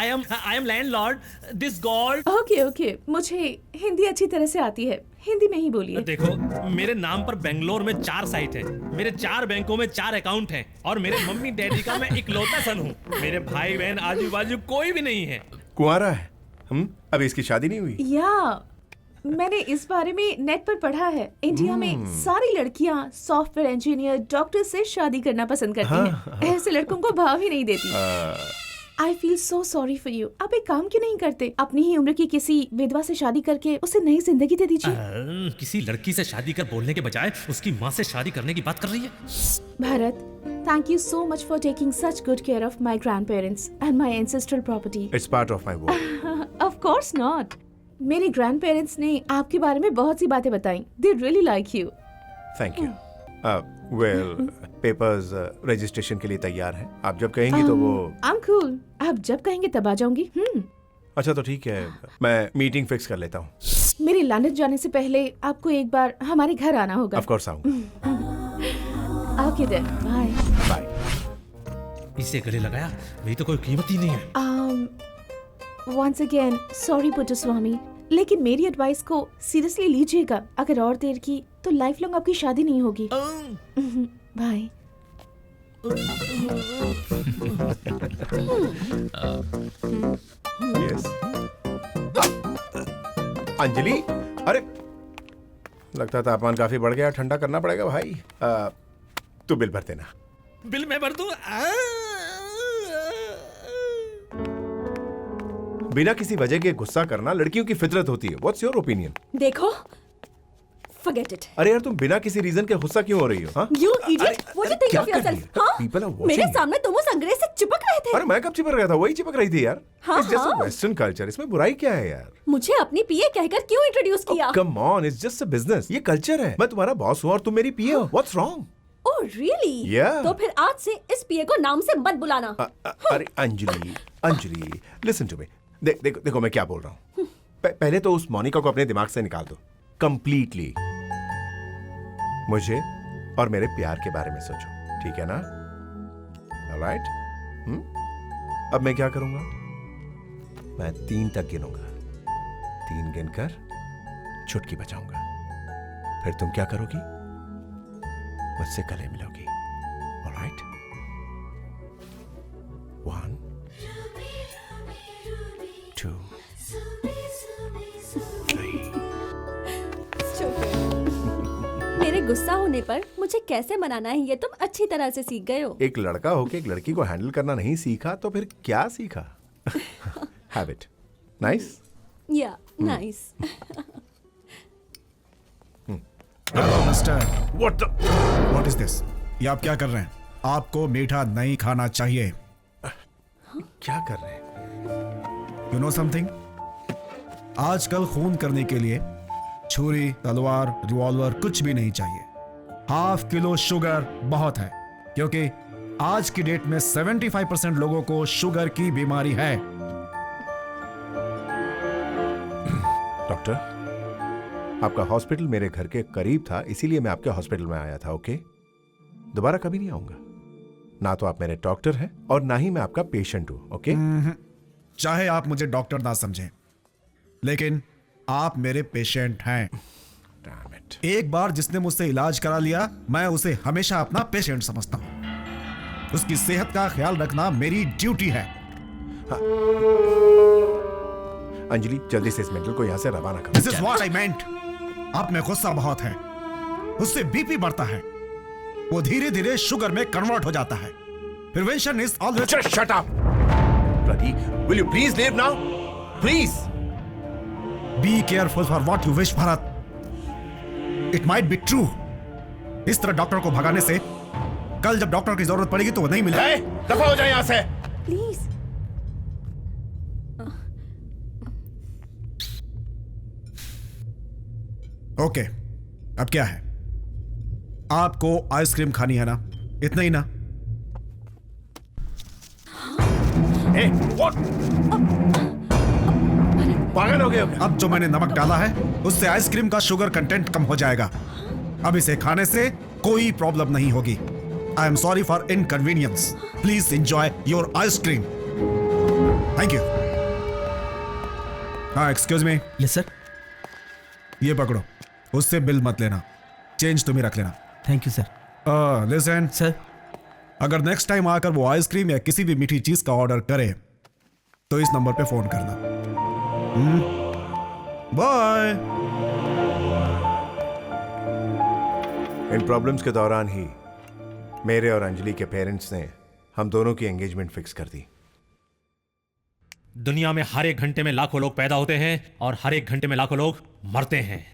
I am landlord. This god. Okay, मुझे हिंदी अच्छी तरह से आती है, हिंदी में ही बोलिए। देखो, मेरे नाम पर बेंगलोर में 4 साइट है, मेरे 4 बैंकों में 4 अकाउंट हैं, और मेरे मम्मी डैडी का मैं इकलौता सन हूँ। मेरे भाई बहन आजू बाजू कोई भी नहीं है। कुंवारा है? अभी इसकी शादी नहीं हुई? या मैंने इस बारे में नेट पर पढ़ा है। इंडिया में सारी लड़कियां सॉफ्टवेयर इंजीनियर, डॉक्टर से शादी करना पसंद करती हैं। ऐसे लड़कों को भाव ही नहीं देती। I feel so sorry for you. आप एक काम क्यों नहीं करते, अपनी ही उम्र की किसी विधवा से शादी करके उसे नई जिंदगी दे दीजिए। किसी लड़की से शादी कर बोलने के बजाय उसकी माँ से शादी करने की बात कर रही है। Bharat, thank you so much for taking such good care of my grandparents and my ancestral property. It's part of my work. Of course not. मेरे ग्रैंडपेरेंट्स ने आपके बारे में बहुत सी बातें बताई। They really like you. Thank you. Well, papers registration के लिए तैयार है। आप जब कहेंगी तो वो। I'm cool. आप जब कहेंगे तब आ जाऊंगी। अच्छा तो ठीक है, मैं मीटिंग फिक्स कर लेता हूँ। मेरे लंदन जाने से पहले आपको एक बार हमारे घर आना होगा। Of course आऊंगा। Okay then bye. बाय। इसे गले लगाया वही तो कोई कीमत ही नहीं है। वंस अगेन सॉरी पुट्टस्वामी, लेकिन मेरी एडवाइस को सीरियसली लीजिएगा। अगर और देर की तो लाइफ लॉन्ग आपकी शादी नहीं होगी। बाय। यस। अंजलि, अरे लगता तापमान काफी बढ़ गया, ठंडा करना पड़ेगा भाई। तू बिल भर देना। बिल मैं भर दूं? बिना किसी वजह के गुस्सा करना लड़कियों की फितरत होती है। What's your opinion? देखो, forget it. अरे यार, तुम बिना किसी रीजन के गुस्सा क्यों हो रही हो? हाँ? You idiot! What do you think क्या of कर रही yourself? है? हाँ? People are watching मेरे you. सामने तुम उस अंग्रेज से चिपक रहे थे। अरे मैं कब चिपक रहा था? वही चिपक रही थी यार। हाँ, It's just a हाँ। Western culture. इसमें बुराई क्या है यार? मुझे अपनी पीए कहकर क्यों इंट्रोड्यूस किया? Come on, it's just a business. ये कल्चर है। मैं तुम्हारा बॉस हूँ और तुम मेरी पीए हो। What's wrong? Oh really? Yeah. तो फिर आज से इस पीए को नाम से मत बुलाना। अरे अंजलि, listen to me. देखो मैं क्या बोल रहा हूँ। पहले तो उस मोनिका को अपने दिमाग से निकाल दो कंप्लीटली। मुझे और मेरे प्यार के बारे में सोचो, ठीक है ना? ऑलराइट? अब मैं क्या करूंगा? मैं 3 तक गिनूंगा। 3 गिनकर चुटकी बजाऊंगा। फिर तुम क्या करोगी? मुझसे गले मिलोगी। ऑलराइट? 1 2 मेरे गुस्सा होने पर मुझे कैसे मनाना है ये तुम अच्छी तरह से सीख गए हो। एक लड़का होके एक लड़की को हैंडल करना नहीं सीखा तो फिर क्या सीखा? हैबिट। नाइस? या nice. Hello mister, what is this? ये आप क्या कर रहे हैं? आपको मीठा नहीं खाना चाहिए। क्या कर रहे हैं? You know something? आजकल खून करने के लिए छुरी, तलवार, रिवॉल्वर कुछ भी नहीं चाहिए। ½ किलो शुगर बहुत है, क्योंकि आज की डेट में 75% लोगों को शुगर की बीमारी है। डॉक्टर, आपका हॉस्पिटल मेरे घर के करीब था, इसीलिए मैं आपके हॉस्पिटल में आया था। ओके? दोबारा कभी नहीं आऊंगा। ना तो आप मेरे डॉक्टर हैं और ना ही मैं आपका पेशेंट हूं। ओके? चाहे आप मुझे डॉक्टर ना समझें, लेकिन आप मेरे पेशेंट हैं। Damn it. एक बार जिसने मुझसे इलाज करा लिया, मैं उसे हमेशा अपना पेशेंट समझता हूं। उसकी सेहत का ख्याल रखना मेरी ड्यूटी है। अंजलि, जल्दी से इस मेंटल को यहां से रवाना करो। This is what I meant. आप में गुस्सा बहुत है, उससे बीपी बढ़ता है, वो धीरे धीरे शुगर में कन्वर्ट हो जाता है। Prevention is always. Just shut up. Bloody, will you please leave now? Please. Be careful for what you wish, Bharat. It might be true. इस तरह डॉक्टर को भगाने से कल जब डॉक्टर की जरूरत पड़ेगी तो वो नहीं मिलेगा। Hey, दफा हो जाए यहां से। प्लीज। ओके, अब क्या है? आपको आइसक्रीम खानी है ना? इतना ही ना? Hey, what? पागल हो गए हो क्या? अब जो मैंने नमक डाला है उससे आइसक्रीम का शुगर कंटेंट कम हो जाएगा। अब इसे खाने से कोई प्रॉब्लम नहीं होगी। आई am sorry for inconvenience. Please enjoy your ice cream. Thank you. हाँ, एक्सक्यूज मी। Yes sir. ये पकड़ो, उससे बिल मत लेना, चेंज तुम ही रख लेना। Thank you sir. Listen sir, अगर नेक्स्ट टाइम आकर वो आइसक्रीम या किसी भी मीठी चीज का ऑर्डर करे तो इस नंबर पे फोन करना। बाय। इन प्रॉब्लम्स के दौरान ही मेरे और अंजलि के पेरेंट्स ने हम दोनों की एंगेजमेंट फिक्स कर दी। दुनिया में हर एक घंटे में लाखों लोग पैदा होते हैं और हर एक घंटे में लाखों लोग मरते हैं,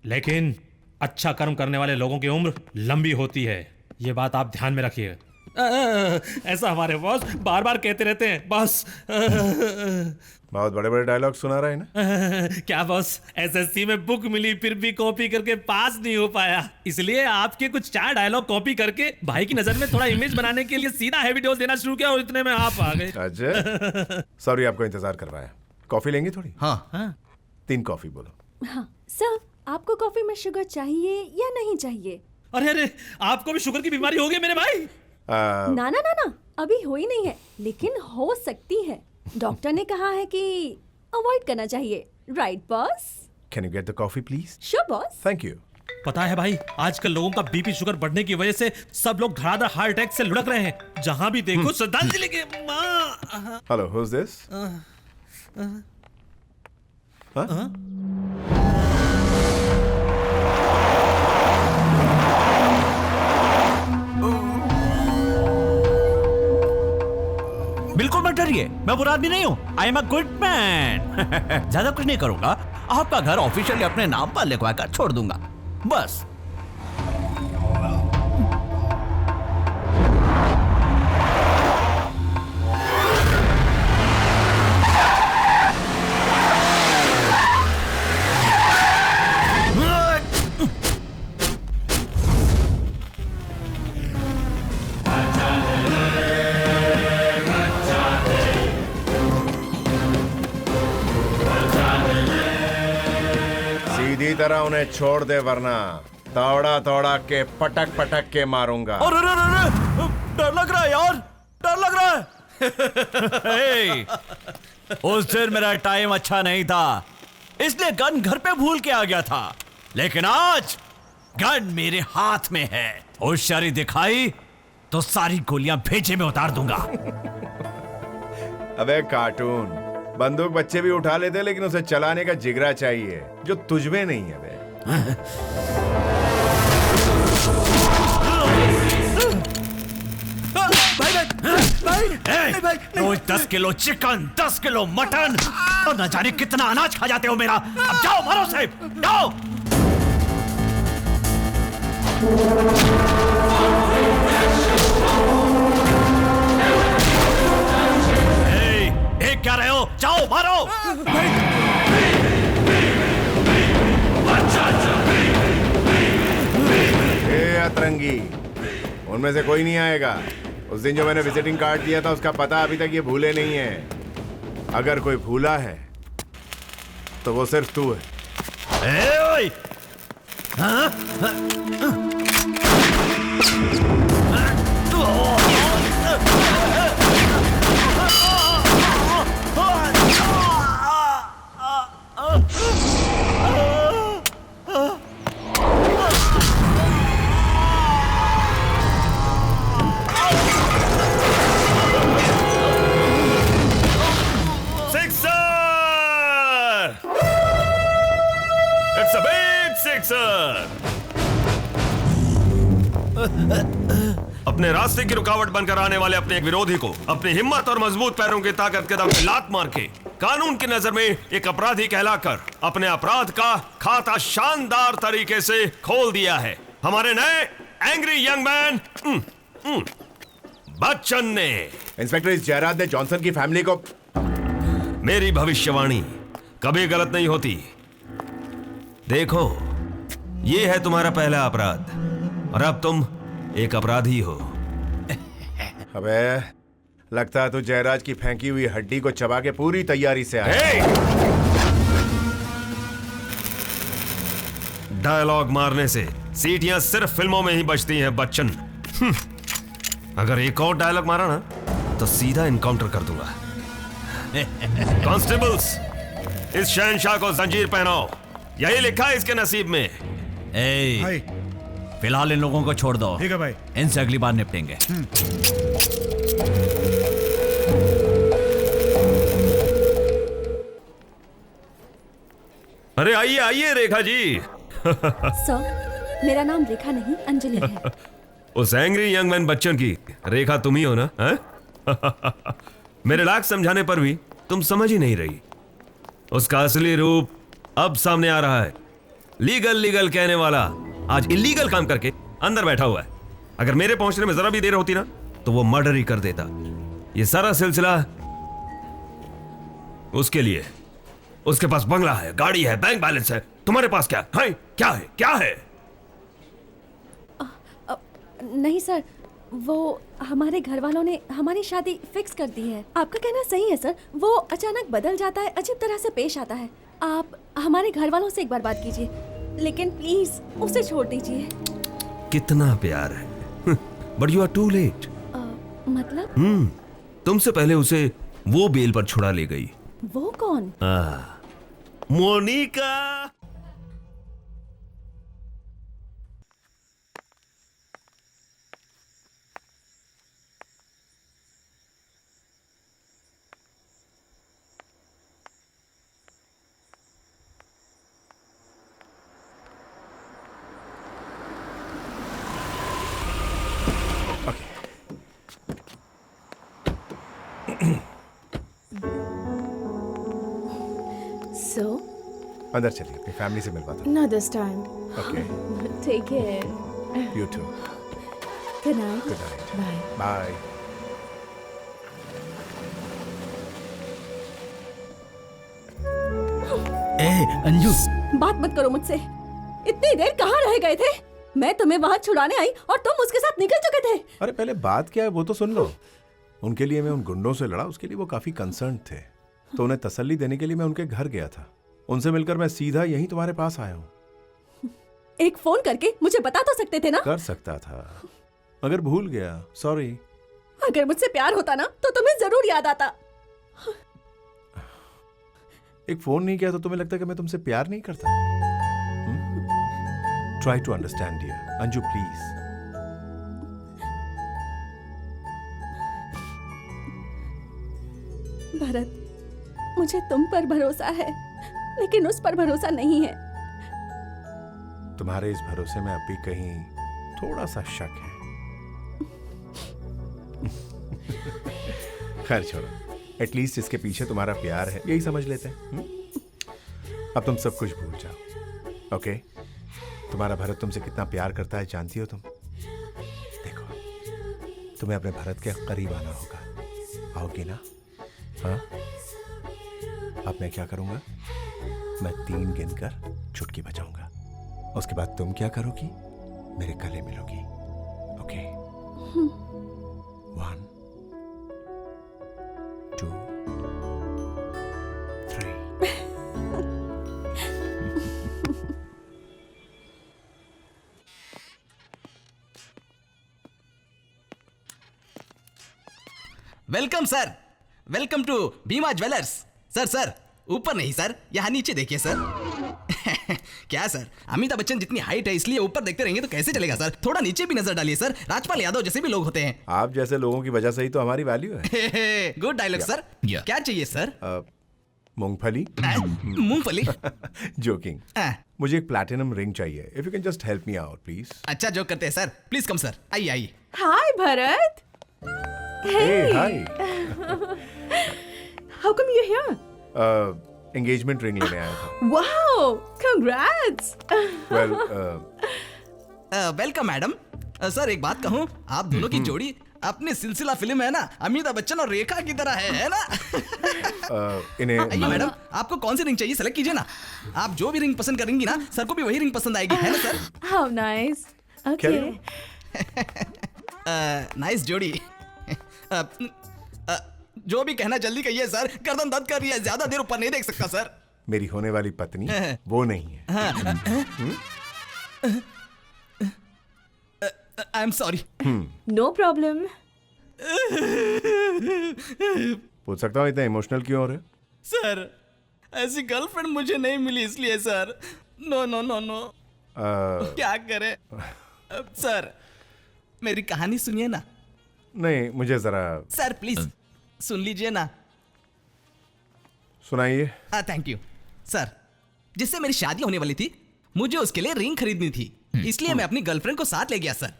लेकिन अच्छा कर्म करने वाले लोगों की उम्र लंबी होती है। ये बात आप ध्यान में रखिए। ऐसा हमारे बॉस बार बार कहते रहते हैं। बॉस बहुत बड़े बड़े डायलॉग सुना रहा है ना? क्या बॉस, एसएससी में बुक मिली फिर भी कॉपी करके पास नहीं हो पाया, इसलिए आपके कुछ 4 डायलॉग कॉपी करके भाई की नजर में थोड़ा इमेज बनाने के लिए सीधा हैवी डोज देना शुरू किया और इतने में आप आ गए। अजय, सॉरी आपको इंतजार करवाया। कॉफी लेंगे थोड़ी? हाँ। 3 कॉफी बोलो। हाँ सर, आपको कॉफी में शुगर चाहिए या नहीं चाहिए? अरे अरे, आपको भी शुगर की बीमारी हो गई मेरे भाई? ना ना ना ना, अभी हुई नहीं है, लेकिन हो सकती है। डॉक्टर ने कहा है कि अवॉइड करना चाहिए, right boss? Can you get the coffee please? Sure boss. Thank you. पता है भाई, आजकल लोगों का बीपी शुगर बढ़ने की वजह से सब लोग धड़ाधड़ हार्ट अटैक से लुढ़क रहे हैं। जहां भी देखो श्रद्धांजलि के माँ। Hello, who is this? बिल्कुल मत डरिए, मैं बुरा आदमी नहीं हूँ। I am a good man. ज्यादा कुछ नहीं करूंगा, आपका घर ऑफिशियली अपने नाम पर लिखवा कर छोड़ दूंगा, बस। सीधी तरह उन्हें छोड़ दे, वरना तोड़ा तोड़ा के पटक पटक के मारूंगा। अरे अरे अरे, डर लग रहा है यार, डर लग रहा है। उस दिन मेरा टाइम अच्छा नहीं था, इसलिए गन घर पे भूल के आ गया था, लेकिन आज गन मेरे हाथ में है। होशियारी दिखाई तो सारी गोलियां भेजे में उतार दूंगा। अबे कार्टून, बंदूक बच्चे भी उठा लेते, लेकिन उसे चलाने का जिगरा चाहिए, जो तुझमें नहीं है बे। रोज 10 किलो चिकन, 10 किलो मटन और न जाने कितना अनाज खा जाते हो मेरा। अब जाओ, मारो से, जाओ। देख क्या रहे हो, जाओ मारो। अतरंगी, उनमें से कोई नहीं आएगा। उस दिन जो मैंने विजिटिंग कार्ड दिया था, उसका पता अभी तक ये भूले नहीं है। अगर कोई भूला है तो वो सिर्फ तू है। अपने रास्ते की रुकावट बनकर आने वाले अपने एक विरोधी को अपनी हिम्मत और मजबूत पैरों की ताकत के दम पे लात मार के कानून की नजर में एक अपराधी कहलाकर अपने अपराध का खाता शानदार तरीके से खोल दिया है हमारे नए एंग्री यंग मैन बच्चन ने। इंस्पेक्टर, इस जयराज ने जॉनसन की फैमिली को। मेरी भविष्यवाणी कभी गलत नहीं होती। देखो, ये है तुम्हारा पहला अपराध और अब तुम एक अपराधी हो। अबे, लगता है तू जयराज की फेंकी हुई हड्डी को चबा के पूरी तैयारी से आया। डायलॉग मारने से सीटियां सिर्फ फिल्मों में ही बजती हैं बच्चन। अगर एक और डायलॉग मारा ना तो सीधा इनकाउंटर कर दूंगा। कांस्टेबल्स, इस शहंशाह को जंजीर पहनाओ, यही लिखा है इसके नसीब में। भाई, फिलहाल इन लोगों को छोड़ दो। ठीक है भाई, इनसे अगली बार निपटेंगे। अरे आइए आइए रेखा जी। सर, मेरा नाम रेखा नहीं अंजलि है। उस एंग्री यंग मैन बच्चन की रेखा तुम ही हो ना? मेरे लाख समझाने पर भी तुम समझ ही नहीं रही। उसका असली रूप अब सामने आ रहा है। लीगल लीगल कहने वाला आज इलीगल काम करके अंदर बैठा हुआ है। अगर मेरे पहुंचने में जरा भी देर होती ना तो वो मर्डर ही कर देता। ये सारा सिलसिला उसके लिए। उसके पास बंगला है, गाड़ी है, बैंक बैलेंस है। तुम्हारे पास क्या है? क्या है? क्या है? नहीं सर, वो हमारे घर वालों ने हमारी शादी फिक्स कर दी है। आपका कहना सही है सर, वो अचानक बदल जाता है, अजीब तरह से पेश आता है। आप हमारे घर वालों से एक बार बात कीजिए, लेकिन प्लीज उसे छोड़ दीजिए। कितना प्यार है। But you are too late. मतलब तुमसे पहले उसे वो बेल पर छुड़ा ले गई। वो कौन? मोनिका। So, अंदर चलिए, अपनी फैमिली से मिलवाता हूँ। not this time. Okay, Take care. You too. Good night. Good night. Bye. Bye. Anju, बात मत करो मुझसे। इतनी देर कहाँ रह गए थे? मैं तुम्हें वहाँ छुड़ाने आई और तुम उसके साथ निकल चुके थे। अरे पहले बात क्या है वो तो सुन लो। उनके लिए मैं उन गुंडों से लड़ा, उसके लिए वो काफी कंसर्न थे, तो उन्हें तसल्ली देने के लिए मैं उनके घर गया था। उनसे मिलकर मैं सीधा यहीं तुम्हारे पास आया हूँ। एक फोन करके मुझे बता तो सकते थे ना? कर सकता था, मगर भूल गया, सॉरी। अगर मुझसे प्यार होता ना तो तुम्हें जरूर याद आता। एक फोन नहीं किया तो तुम्हें लगता है कि मैं तुमसे प्यार नहीं करता? Try to understand dear. Anju please. Bharat, मुझे तुम पर भरोसा है, लेकिन उस पर भरोसा नहीं है। तुम्हारे इस भरोसे में अब भी कहीं थोड़ा सा शक है। खैर छोड़ो, एटलीस्ट इसके पीछे तुम्हारा प्यार है, यही समझ लेते हैं। अब तुम सब कुछ भूल जाओ, ओके? तुम्हारा भरत तुमसे कितना प्यार करता है जानती हो तुम? देखो, तुम्हें अपने भरत के करीब आना होगा। आओगी ना? हाँ? अब मैं क्या करूंगा? मैं 3 गिनकर चुटकी बजाऊंगा। उसके बाद तुम क्या करोगी? मेरे गले मिलोगी, okay? 1 2 3। Welcome sir, welcome to Bhima jewellers. Sir ऊपर नहीं सर, यहाँ नीचे देखिए सर। क्या सर, अमिताभ बच्चन जितनी हाइट है इसलिए ऊपर देखते रहेंगे तो कैसे चलेगा सर? थोड़ा नीचे भी नजर डालिए सर, राजपाल यादव जैसे भी लोग होते हैं। आप जैसे लोगों की वजह से ही तो हमारी वैल्यू है। Good dialogue sir. क्या चाहिए सर? मूंगफली। मूंगफली? जोकिंग। मुझे एक प्लैटिनम रिंग चाहिए। If you can just help me out please. अच्छा जोक करते हैं सर, प्लीज कम सर, आइए आइए। Hi, Bharat. Hey, hi. How come you're here? Engagement ring लेने आया था। Wow, congrats. Well, welcome madam. Sir एक बात कहूँ, आप दोनों की जोड़ी अपने सिलसिला फिल्म है ना, अमिताभ बच्चन और रेखा की तरह है ना? इन्हें आइए मैडम, आपको कौन सी रिंग चाहिए सेलेक्ट कीजिए ना। आप जो भी रिंग पसंद करेंगी ना, सर को भी वही रिंग पसंद आएगी, है ना sir? How nice. Okay. Nice जोड़ी। जो भी कहना जल्दी कहिए सर, गर्दन दर्द कर रही है, ज्यादा देर ऊपर नहीं देख सकता सर। मेरी होने वाली पत्नी वो नहीं है। आई एम सॉरी। No problem. पूछ सकता हूँ इतना इमोशनल क्यों हो रहे? सर ऐसी गर्लफ्रेंड मुझे नहीं मिली इसलिए sir. No no no no. क्या करे सर, मेरी कहानी सुनिए ना। नहीं, मुझे जरा सर प्लीज सुन लीजिए ना। सुनाइए। Thank you sir. जिससे मेरी शादी होने वाली थी, मुझे उसके लिए रिंग खरीदनी थी, इसलिए मैं अपनी गर्लफ्रेंड को साथ ले गया सर।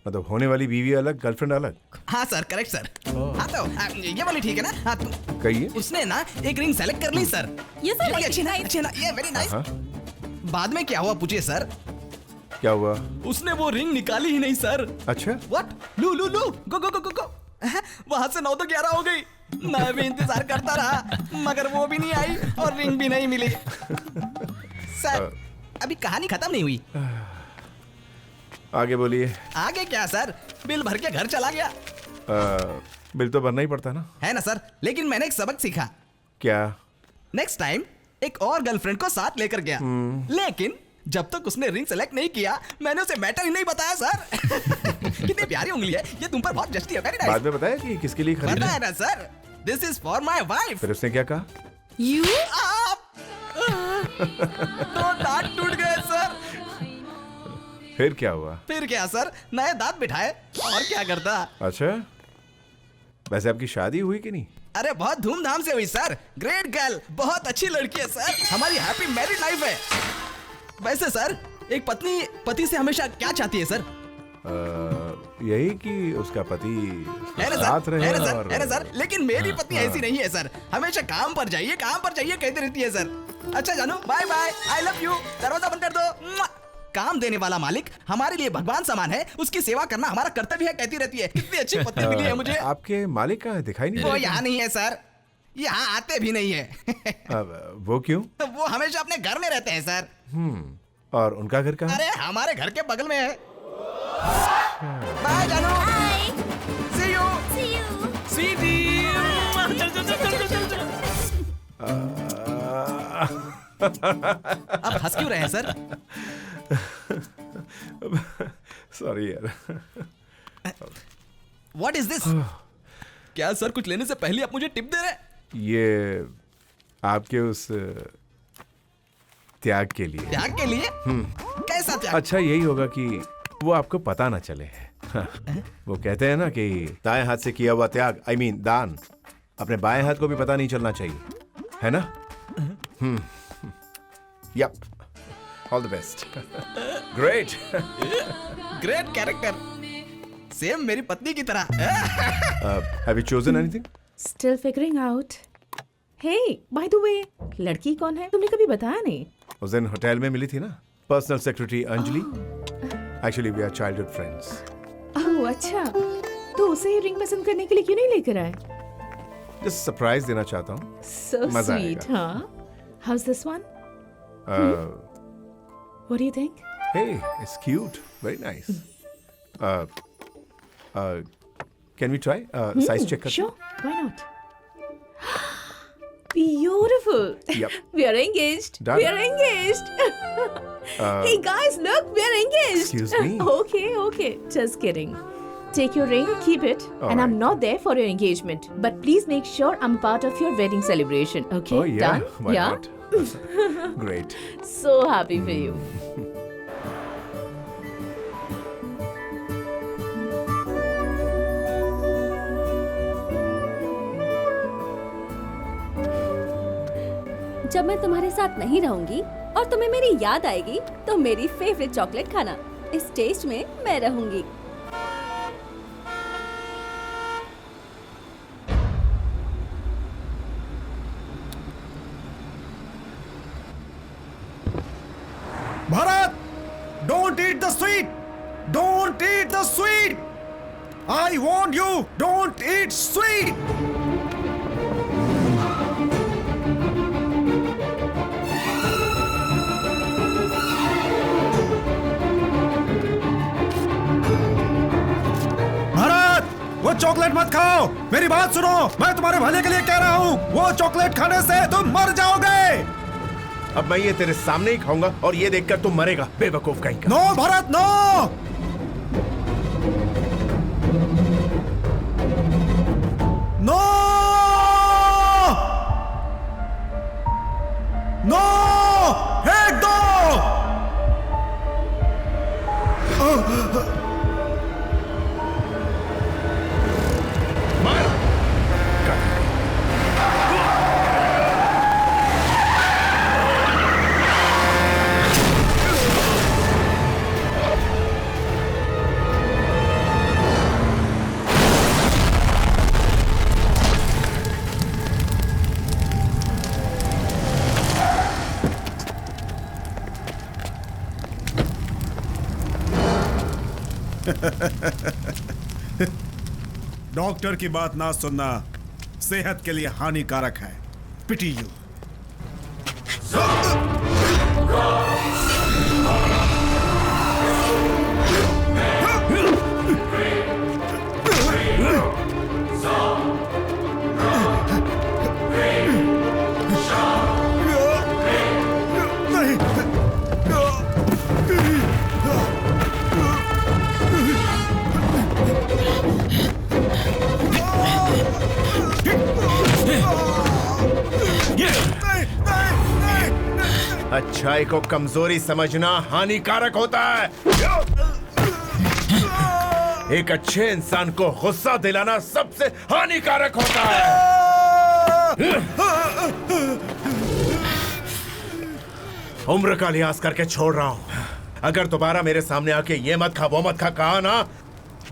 मतलब होने वाली बीवी अलग, गर्लफ्रेंड अलग? हाँ सर, करेक्ट सर। हाँ तो ये वाली ठीक है ना? हाँ तो कहिए। उसने ना एक रिंग सेलेक्ट कर ली सर। ये सर अच्छी ना, अच्छी ना, ये वेरी नाइस। बाद में क्या हुआ पूछिए सर? क्या हुआ? उसने वो रिंग निकाली ही नहीं सर। अच्छा। व्हाट? लू लू लू गो गो गो गो गो। वहां से 9 तो 11 हो गई। मैं भी इंतजार करता रहा, मगर वो भी नहीं आई और रिंग भी नहीं मिली। सर अभी कहानी खत्म नहीं हुई। आगे बोलिए। आगे क्या सर, बिल भर के घर चला गया। बिल तो भरना ही पड़ता ना। है ना सर, लेकिन मैंने एक सबक सीखा। क्या? नेक्स्ट टाइम एक और गर्लफ्रेंड को साथ लेकर गया, लेकिन जब तक उसने रिंग सेलेक्ट नहीं किया मैंने उसे मैटर ही नहीं बताया सर। कितनी प्यारी उंगली है ये, तुम पर बहुत जचती है। Very nice. बाद में बताया कि किसके लिए खरीदा? बताया ना sir, this is for my wife. फिर उसने क्या कहा? यू दो दांत टूट गए सर। फिर क्या हुआ? फिर क्या सर, नए दांत बिठाए और क्या करता। अच्छा, वैसे आपकी शादी हुई कि नहीं? अरे बहुत धूमधाम से हुई सर। ग्रेट गर्ल, बहुत अच्छी लड़की है सर। हमारी हैप्पी मैरिड लाइफ है। वैसे सर, एक पत्नी पति से हमेशा क्या चाहती है सर? यही कि उसका पति साथ रहे। अरे सर, लेकिन मेरी पत्नी ऐसी नहीं है सर। हमेशा काम पर जाइए कहती रहती है सर। अच्छा जानू, bye bye, I love you. दरवाजा बंद कर दो। मुआ। काम देने वाला मालिक हमारे लिए भगवान समान है, उसकी सेवा करना हमारा कर्तव्य है कहती रहती है। कितनी अच्छी पत्नी मिली है मुझे। आपके मालिक कहाँ है? दिखाई नहीं। वो यहाँ नहीं है सर, यहाँ आते भी नहीं है। वो क्यों? वो हमेशा अपने घर में रहते हैं सर। और उनका घर कहाँ? अरे हमारे घर के बगल में है। बाय जानू। सी यू। स्वीटी। अब हंस क्यों रहे हैं सर? सॉरी यार। What is this? क्या सर कुछ लेने से पहले आप मुझे टिप दे रहे हैं? ये आपके उस त्याग के लिए। त्याग के लिए? कैसा त्याग? अच्छा यही होगा कि वो आपको पता ना चले। वो कहते हैं ना कि दाएं हाथ से किया हुआ त्याग, I mean दान, अपने बाएं हाथ को भी पता नहीं चलना चाहिए, है ना? Yep. All the best. Great. Great character. Same मेरी पत्नी की तरह। Have you chosen anything? Still figuring out. Hey, by the way, लड़की कौन है? तुमने कभी बताया नहीं। उस दिन होटल में मिली थी ना, personal secretary Anjali. Actually, we are childhood friends. ओह अच्छा, तो उसे रिंग पसंद करने के लिए क्यों नहीं लेकर आए? Just सरप्राइज देना चाहता हूँ। So मजा sweet, आएगा। huh? How's this one? What do you think? Hey, it's cute. Very nice. Can we try? Size check. Sure, why not? Beautiful. Yep. We are engaged. Done. We are engaged. Hey guys, look, we are engaged. Excuse me? Okay. Just kidding. Take your ring, keep it, All and I'm right. not there for your engagement. But please make sure I'm part of your wedding celebration. Okay? Oh yeah. Done? Why yeah. not? Great. So happy for you. जब मैं तुम्हारे साथ नहीं रहूंगी और तुम्हें मेरी याद आएगी तो मेरी फेवरेट चॉकलेट खाना। इस टेस्ट में मैं रहूंगी। Bharat, don't eat the sweet. Don't eat the sweet. I warned you, don't eat sweet. Bharat, वो चॉकलेट मत खाओ। मेरी बात सुनो, मैं तुम्हारे भले के लिए कह रहा हूँ। वो चॉकलेट खाने से तुम मर जाओगे। अब मैं ये तेरे सामने ही खाऊंगा और ये देखकर तुम मरेगा, बेवकूफ कहीं का। No Bharat, no. No no, फेंक दो। डॉक्टर की बात ना सुनना सेहत के लिए हानिकारक है। पिटी यू। नहीं। अच्छाई को कमजोरी समझना हानिकारक होता है। एक अच्छे इंसान को गुस्सा दिलाना सबसे हानिकारक होता है। उम्र का लिहाज करके छोड़ रहा हूं। अगर दोबारा मेरे सामने आके ये मत खा वो मत खा कहा ना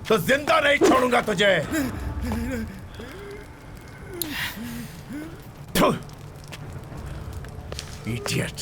तो जिंदा नहीं छोड़ूंगा तुझे। इडियट।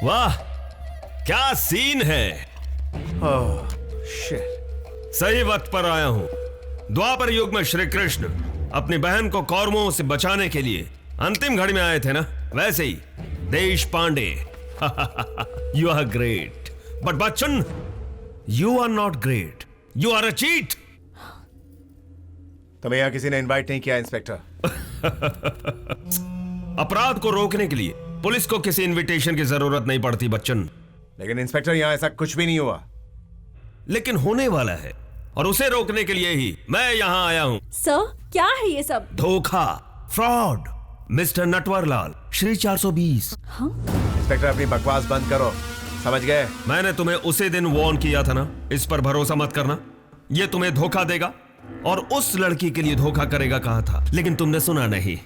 वाह क्या सीन है। सही वक्त पर आया हूं। द्वापर युग में श्री कृष्ण अपनी बहन को कौरवों से बचाने के लिए अंतिम घड़ी में आए थे ना, वैसे ही Deshpande. You are great but Bachchan you are not great, you are a cheat. तुम्हें यहाँ किसी ने इनवाइट नहीं किया इंस्पेक्टर। अपराध को रोकने के लिए पुलिस को किसी इनविटेशन की जरूरत नहीं पड़ती बच्चन। लेकिन इंस्पेक्टर यहाँ ऐसा कुछ भी नहीं हुआ। लेकिन होने वाला है और उसे रोकने के लिए ही मैं यहाँ आया हूँ। सर क्या है ये सब? धोखा, फ्रॉड, मिस्टर नटवरलाल, श्री 420। हाँ? इंस्पेक्टर अपनी बकवास बंद करो, समझ गए? मैंने तुम्हें उसी दिन वार्न किया था ना, इस पर भरोसा मत करना, ये तुम्हें धोखा देगा और उस लड़की के लिए धोखा करेगा कहा था, लेकिन तुमने सुना नहीं।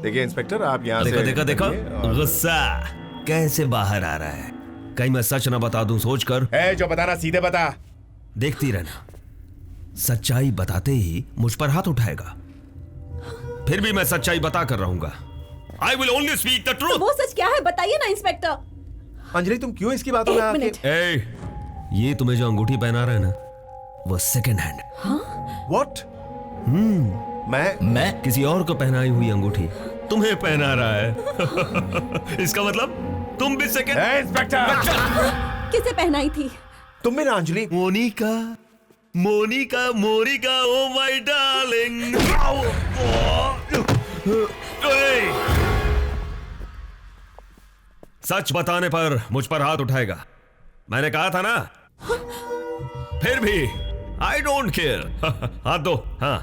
देखिए इंस्पेक्टर आप यहाँ देखो से देखो देखो गुस्सा कैसे बाहर आ रहा है। कहीं मैं सच ना बता दूं सोचकर। जो बताना सीधे बता। देखती रहना, सच्चाई बताते ही मुझ पर हाथ उठाएगा, फिर भी मैं सच्चाई बता कर रहूंगा। I will only speak the truth। वो सच क्या है बताइए ना इंस्पेक्टर। अंजलि तुम क्यों इसकी बातों में आके? ये तुम्हें जो अंगूठी पहना रहा है ना, वो सेकंड हैंड। What? मैं किसी और को पहनाई हुई अंगूठी तुम्हें पहना रहा है। इसका मतलब तुम भी सेकंड। इंस्पेक्टर किसे पहनाई थी? तुम भी ना Anjali. Monica Monica Monica oh my darling. सच बताने पर मुझ पर हाथ उठाएगा, मैंने कहा था ना। फिर भी आई डोंट केयर। हाथ दो। हाँ,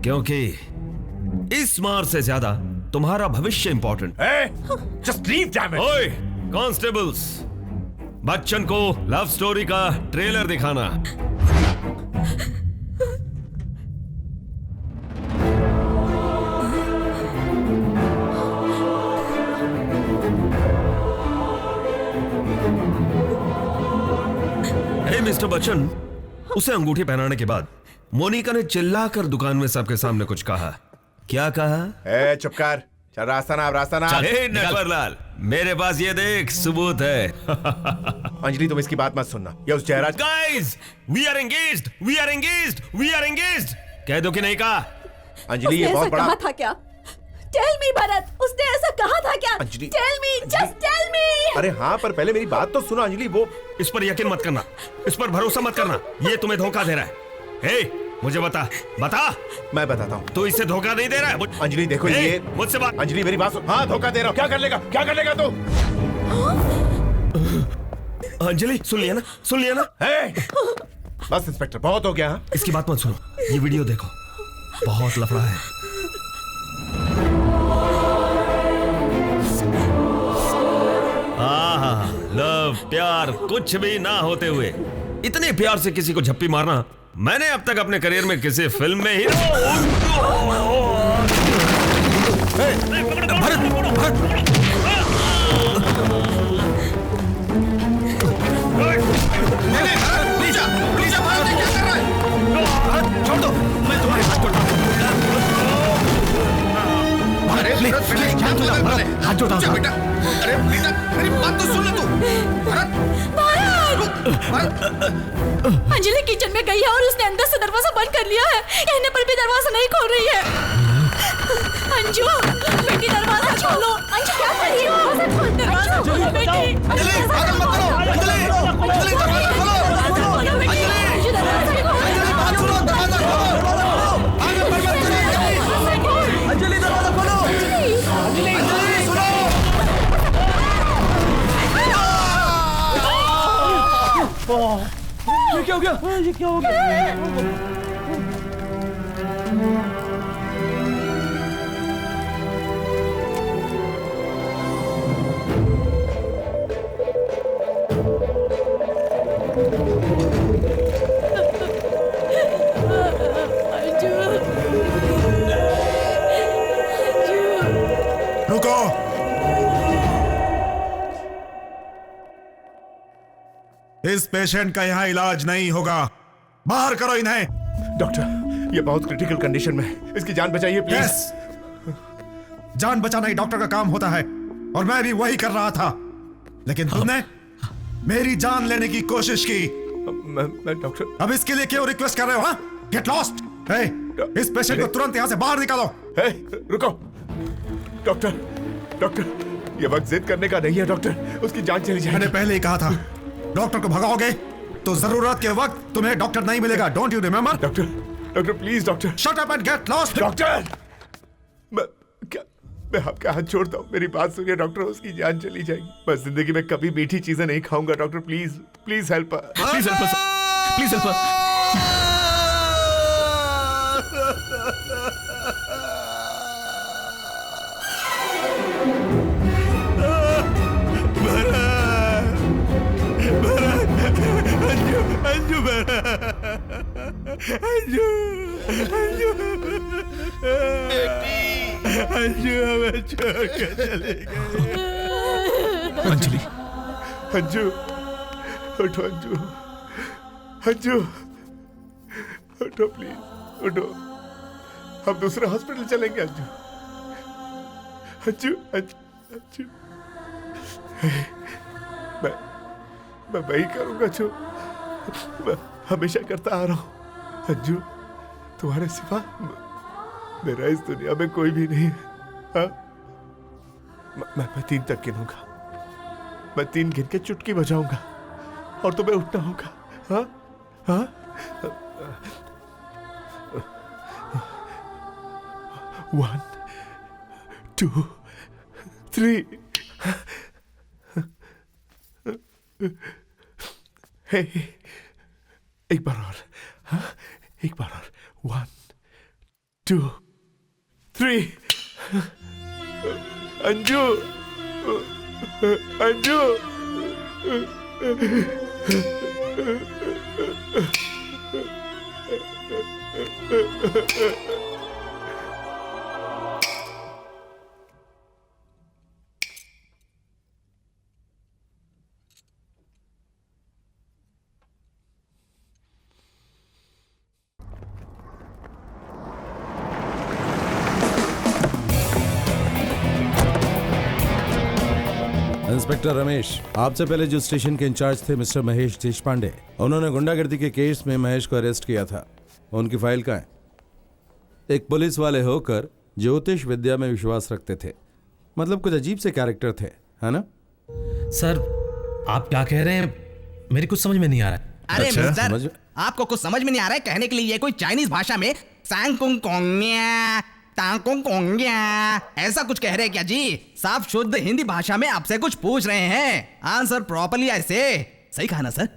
क्योंकि इस मार से ज्यादा तुम्हारा भविष्य important. Just leave damn it. ओए कॉन्स्टेबल्स, बच्चन को लव स्टोरी का ट्रेलर दिखाना। मिस्टर बच्चन, उसे अंगूठी पहनाने के बाद मोनिका ने चिल्लाकर दुकान में सबके सामने कुछ कहा। क्या कहा? चुप कर, चल रास्ता ना, रास्ता ना। नटवरलाल, मेरे पास ये देख सबूत है। अंजलि तुम इसकी बात मत सुनना, ये उस Jayraj. Guys, we are engaged, we are engaged, we are engaged. कह दो कि नहीं कहा? अंजलि ये बहुत बड़ा। कहा था क्या? टेल मी भरत, उसने ऐसा कहा था क्या? Anjali tell me, just tell me. अरे हाँ, पर पहले मेरी बात तो सुनो अंजलि। वो इस पर यकीन मत करना, इस पर भरोसा मत करना, ये तुम्हें धोखा दे रहा है। मुझे बता। मैं बताता हूँ। तो इससे धोखा नहीं दे रहा है? अंजलि देखो ये मुझसे बात। अंजलि मेरी बात सुन। हाँ धोखा दे रहा हूँ। क्या कर लेगा, क्या कर लेगा तू? अंजलि सुन लिया ना, सुन लिया ना। बस इंस्पेक्टर बहुत हो गया। इसकी बात मत सुनो, ये वीडियो देखो, बहुत लफड़ा है। लव प्यार कुछ भी ना होते हुए इतने प्यार से किसी को झप्पी मारना मैंने अब तक अपने करियर में किसी फिल्म में ही। छोड़ दो, मैं तुम्हारे हाथ छोड़ता हूं। हाथ जोड़ा बेटा। अरे बेटा मेरी बात तो सुन ले तू। अंजलि किचन में गई है और उसने अंदर से दरवाजा बंद कर लिया है, कहने पर भी दरवाजा नहीं खोल रही है। अंजू बेटी दरवाजा खोलो। अंजू क्या कर रही हो? दरवाजा खोलो बेटी। अंजलि पागल मत करो। अंजलि अंजलि दरवाजा खोलो। अंजलि अंजू दरवाजा खोलो। अंजलि बात सुनो, दरवाजा खोलो। आगे बढ़ मत करो। अंजलि दरवाजा खोलो। अंजलि सुनो। ये क्या हो गया? ये क्या हो गया? रुको। इस पेशेंट का यहाँ इलाज नहीं होगा। बाहर करो इन्हें। डॉक्टर, ये बहुत क्रिटिकल कंडीशन में है। इसकी जान बचाइए प्लीज। यस, जान बचाना ही डॉक्टर का काम होता है और मैं भी वही कर रहा था, लेकिन तुमने मेरी जान लेने की कोशिश की। मैं डॉक्टर। अब इसके लिए क्यों रिक्वेस्ट कर रहे हो? हाँ, गेट लॉस्ट। इस पेशेंट को तुरंत यहाँ से बाहर निकालो। रुको डॉक्टर। डॉक्टर, ये वक्त जिद करने का नहीं है डॉक्टर, उसकी जान चली जाएगी। मैंने पहले ही कहा था, डॉक्टर को भगाओगे तो जरूरत के वक्त तुम्हें डॉक्टर नहीं मिलेगा। Don't you remember? Doctor, doctor please doctor. Shut up and get lost. Doctor, मैं आपका हाथ छोड़ता हूँ, मेरी बात सुनिए डॉक्टर, उसकी जान चली जाएगी। मैं जिंदगी में कभी मीठी चीजें नहीं खाऊंगा doctor, please please help please help please help. Anju Anju हमें छोड़ के चले गए। अंजलि, अंजू उठो, अंजू अंजू उठो प्लीज, उठो। हम दूसरे हॉस्पिटल चलेंगे अंजू। अंजू अंजू अंजू मैं वही करूंगा जो मैं हमेशा करता आ रहा हूं। अंजू, तुम्हारे सिवा मेरा इस दुनिया में कोई भी नहीं है। हाँ? मैं 3 तक गिनूंगा। मैं 3 गिन के चुटकी बजाऊंगा और तुम्हें उठना होगा। हाँ? हाँ? 1 2 3। हे, एक बार और। हाँ? एक बार और। 1 2 3। अंजू अंजू इंस्पेक्टर रमेश, आपसे पहले जो स्टेशन के इंचार्ज थे मिस्टर महेश देशपांडे, उन्होंने गुंडागर्दी के केस में महेश को अरेस्ट किया था। उनकी फाइल कहाँ है? एक पुलिस वाले होकर ज्योतिष विद्या में विश्वास रखते थे, मतलब कुछ अजीब से कैरेक्टर थे, है ना? सर, आप क्या कह रहे हैं? मेरी कुछ समझ में नहीं आ रहा है। अरे मिस्टर, आपको कुछ समझ में नहीं आ रहा है? कहने के लिए ये कोई चाइनीज भाषा में सांगकुंग कोंग्या तांगकुंग कोंग्या ऐसा कुछ कह रहे हैं क्या जी? साफ शुद्ध हिंदी भाषा में आपसे कुछ पूछ रहे हैं, आंसर प्रॉपर्ली ऐसे। सही कहा ना sir?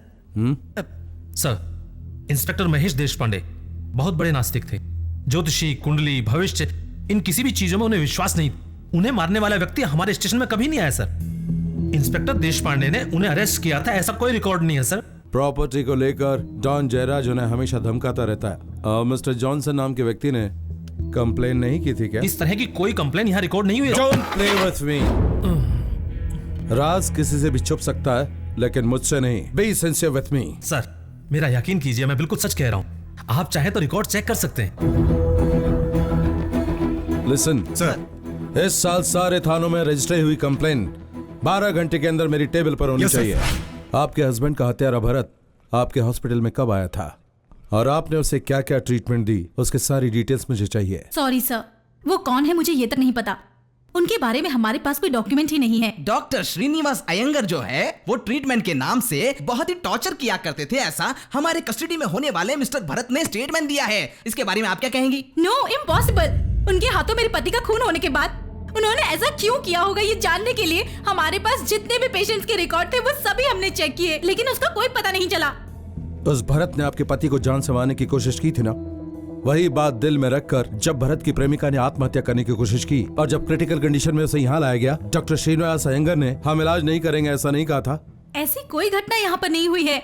Sir, inspector Mahesh Deshpande बहुत बड़े नास्तिक थे। ज्योतिषी, कुंडली, भविष्य, इन किसी भी चीजों में उन्हें विश्वास नहीं। उन्हें मारने वाला व्यक्ति हमारे स्टेशन में कभी नहीं आया सर। इंस्पेक्टर देशपांडे ने उन्हें अरेस्ट किया था, ऐसा कोई रिकॉर्ड नहीं है सर। प्रॉपर्टी को लेकर डॉन जयराज उन्हें हमेशा धमकाता रहता है। मिस्टर जॉनसन नाम के व्यक्ति ने कंप्लेन नहीं की थी क्या? इस तरह की कोई कंप्लेन यहाँ रिकॉर्ड नहीं हुई। Don't play with me. राज किसी से भी छुप सकता है, लेकिन मुझसे नहीं। Be sincere with me. Sir, मेरा यकीन कीजिए, मैं बिल्कुल सच कह रहा हूँ। आप चाहे तो रिकॉर्ड चेक कर सकते हैं। Listen, सर, इस साल सारे थानों में रजिस्टर हुई कंप्लेन 12 घंटे के अंदर मेरी टेबल पर होनी चाहिए। आपके हस्बैंड का हत्यारा भरत आपके हॉस्पिटल में कब आया था और आपने उसे क्या क्या ट्रीटमेंट दी, उसके सारी डिटेल्स मुझे चाहिए। सॉरी सर, वो कौन है मुझे ये तक नहीं पता। उनके बारे में हमारे पास कोई डॉक्यूमेंट ही नहीं है। डॉक्टर श्रीनिवास अयंगर जो है वो ट्रीटमेंट के नाम से बहुत ही टॉर्चर किया करते थे, ऐसा हमारे कस्टडी में होने वाले मिस्टर भरत ने स्टेटमेंट दिया है। इसके बारे में आप क्या कहेंगी? No, impossible. उनके हाथों मेरे पति का खून होने के बाद उन्होंने ऐसा क्यों किया होगा ये जानने के लिए हमारे पास जितने भी पेशेंट्स के रिकॉर्ड थे वो सभी हमने चेक किए, लेकिन उसका कोई पता नहीं चला। उस भरत ने आपके पति को जान से मारने की कोशिश की थी ना? वही बात दिल में रखकर जब भरत की प्रेमिका ने आत्महत्या करने की कोशिश की और जब क्रिटिकल कंडीशन में उसे यहाँ लाया गया, डॉक्टर श्रीनिवास अयंगर ने हम इलाज नहीं करेंगे ऐसा नहीं कहा था? ऐसी कोई घटना यहाँ पर नहीं हुई है।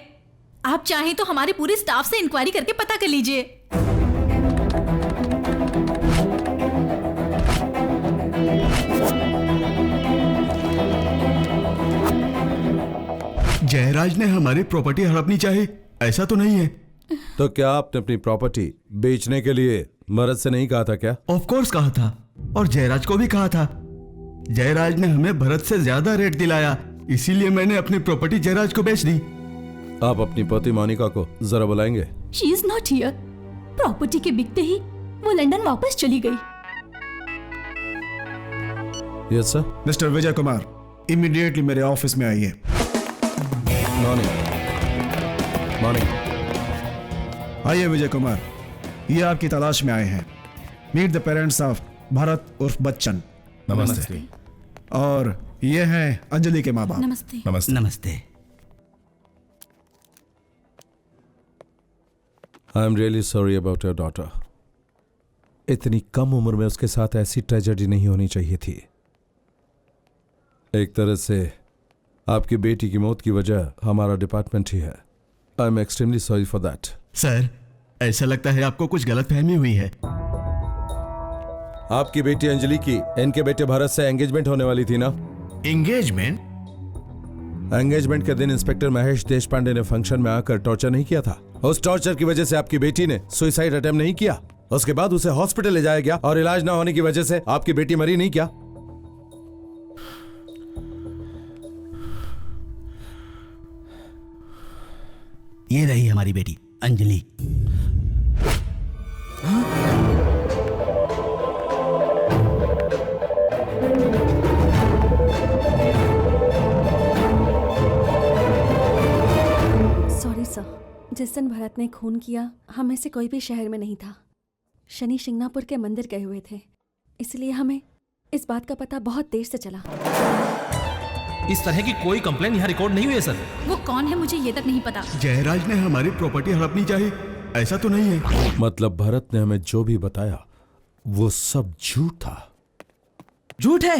आप चाहें तो हमारे पूरे स्टाफ से इंक्वायरी करके पता कर लीजिए। जयराज ने हमारी प्रॉपर्टी हड़पनी चाही, ऐसा तो नहीं है। तो क्या आपने अपनी प्रॉपर्टी बेचने के लिए भरत से नहीं कहा था क्या? ऑफ कोर्स कहा था, और जयराज को भी कहा था। जयराज ने हमें भरत से ज्यादा रेट दिलाया, इसीलिए मैंने अपनी प्रॉपर्टी जयराज को बेच दी। आप अपनी पति मोनिका को जरा बुलाएंगे? She is not here. Property के बिकते ही वो लंदन वापस चली गई। Yes sir. Mister Vijay Kumar, immediately मेरे ऑफिस में आइए। मॉर्निंग। मॉर्निंग। आइए विजय कुमार, ये आपकी तलाश में आए हैं। Meet the parents of Bharat उर्फ बच्चन। नमस्ते। और ये हैं अंजलि के माँ बाप। नमस्ते। नमस्ते। नमस्ते। I am really sorry about your daughter. इतनी कम उम्र में उसके साथ ऐसी ट्रेजेडी नहीं होनी चाहिए थी। एक तरह से आपकी बेटी की मौत की वजह हमारा डिपार्टमेंट ही है। I am extremely sorry for that. Sir, ऐसा लगता है आपको कुछ गलतफहमी हुई है। आपकी बेटी अंजलि की इनके बेटे भरत से एंगेजमेंट होने वाली थी ना? एंगेजमेंट? एंगेजमेंट के दिन इंस्पेक्टर महेश देशपांडे ने फंक्शन में आकर टॉर्चर नहीं किया था? उस टॉर्चर की वजह से आपकी बेटी ने सुसाइड अटेम्प्ट नहीं किया? उसके बाद उसे हॉस्पिटल ले जाया गया और इलाज ना होने की वजह से आपकी बेटी मरी नहीं क्या? ये रही हमारी बेटी अंजलि। सॉरी सर, जिस दिन भरत ने खून किया हम में से कोई भी शहर में नहीं था। शनि शिंगनापुर के मंदिर गए हुए थे, इसलिए हमें इस बात का पता बहुत देर से चला। इस तरह की कोई कंप्लेन यहाँ रिकॉर्ड नहीं हुई है सर। वो कौन है मुझे ये तक नहीं पता। जयराज ने हमारी प्रॉपर्टी हड़पनी चाही, ऐसा तो नहीं है। मतलब भरत ने हमें जो भी बताया वो सब झूठ था? झूठ है?